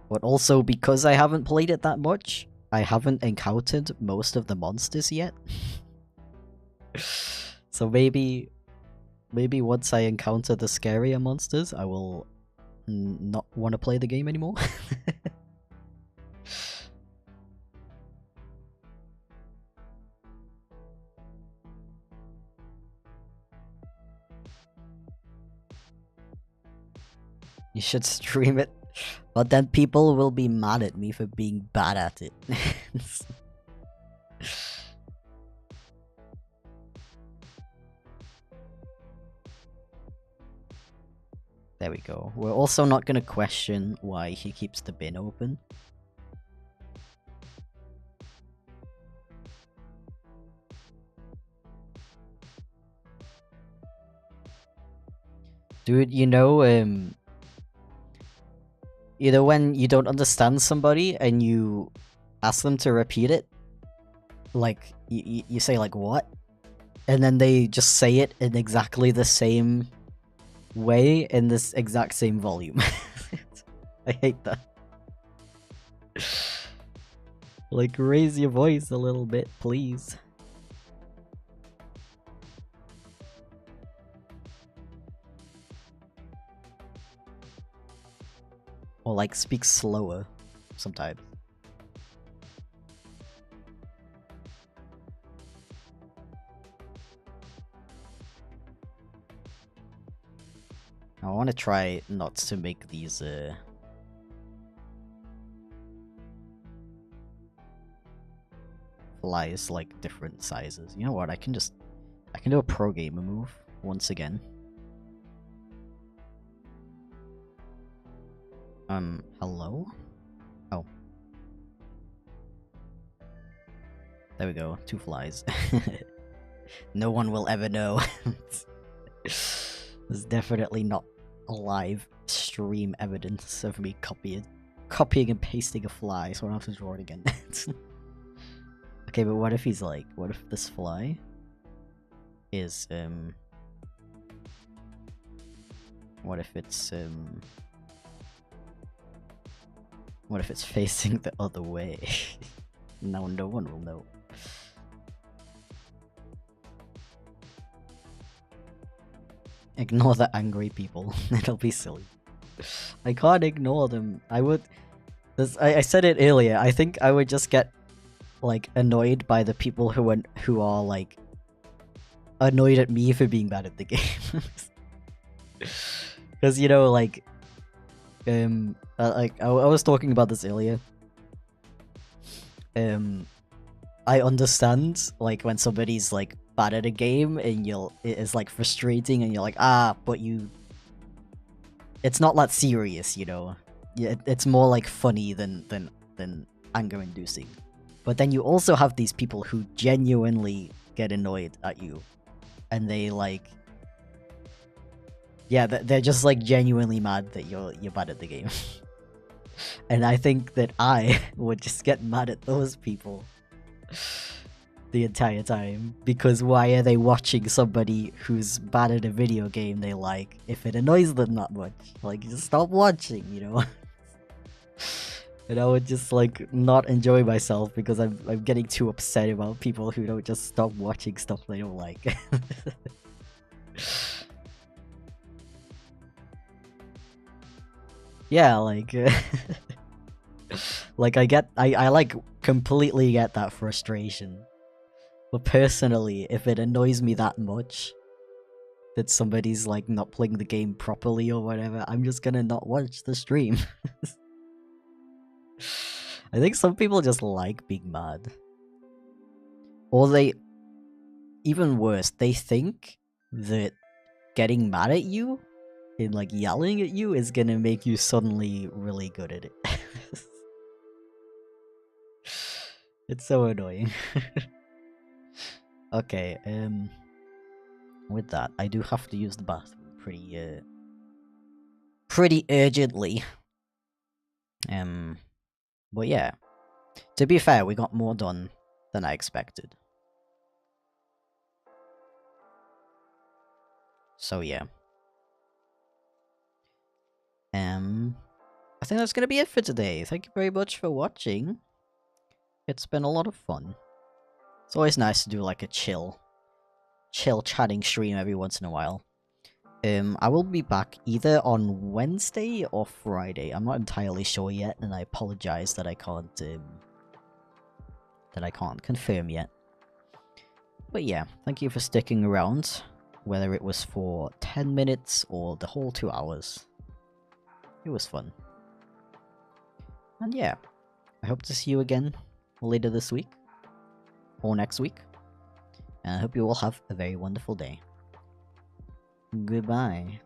But also, because I haven't played it that much, I haven't encountered most of the monsters yet. So maybe once I encounter the scarier monsters, I will not want to play the game anymore. You should stream it, but then people will be mad at me for being bad at it. There we go. We're also not gonna question why he keeps the bin open. Dude, you know when you don't understand somebody and you ask them to repeat it? Like, you say, like, what? And then they just say it in exactly the same way in this exact same volume. I hate that. Like, raise your voice a little bit, please. Or, like, speak slower sometimes. I want to try not to make these flies like different sizes. You know what? I can do a pro gamer move once again. Hello? Oh. There we go, 2 flies. No one will ever know. There's definitely not live stream evidence of me copying and pasting a fly, so I don't have to draw it again. Okay, but what if he's like, what if this fly is, what if it's facing the other way? No one will know. Ignore the angry people. It'll be silly. I can't ignore them. I said it earlier. I think I would just get like annoyed by the people who are like annoyed at me for being bad at the game. Because, you know, like I was talking about this earlier. I understand like when somebody's like bad at a game and it's like frustrating and you're like, but it's not that serious, you know. Yeah, it's more like funny than anger inducing. But then you also have these people who genuinely get annoyed at you, and they like, yeah, they're just like genuinely mad that you're bad at the game. And I think that I would just get mad at those people the entire time, because why are they watching somebody who's bad at a video game they like if it annoys them that much? Like, just stop watching, you know? And I would just like not enjoy myself because I'm getting too upset about people who don't just stop watching stuff they don't like. Yeah, like like I like completely get that frustration. But personally, if it annoys me that much that somebody's like not playing the game properly or whatever, I'm just gonna not watch the stream. I think some people just like being mad. Or they, even worse, they think that getting mad at you and like yelling at you is gonna make you suddenly really good at it. It's so annoying. Okay, with that, I do have to use the bathroom pretty urgently. But yeah, to be fair, we got more done than I expected. So yeah. I think that's gonna be it for today. Thank you very much for watching. It's been a lot of fun. It's always nice to do like a chill chatting stream every once in a while. I will be back either on Wednesday or Friday. I'm not entirely sure yet, and I apologize that I can't confirm yet. But yeah, thank you for sticking around, whether it was for 10 minutes or the whole 2 hours. It was fun. And yeah, I hope to see you again later this week or next week. And I hope you all have a very wonderful day. Goodbye.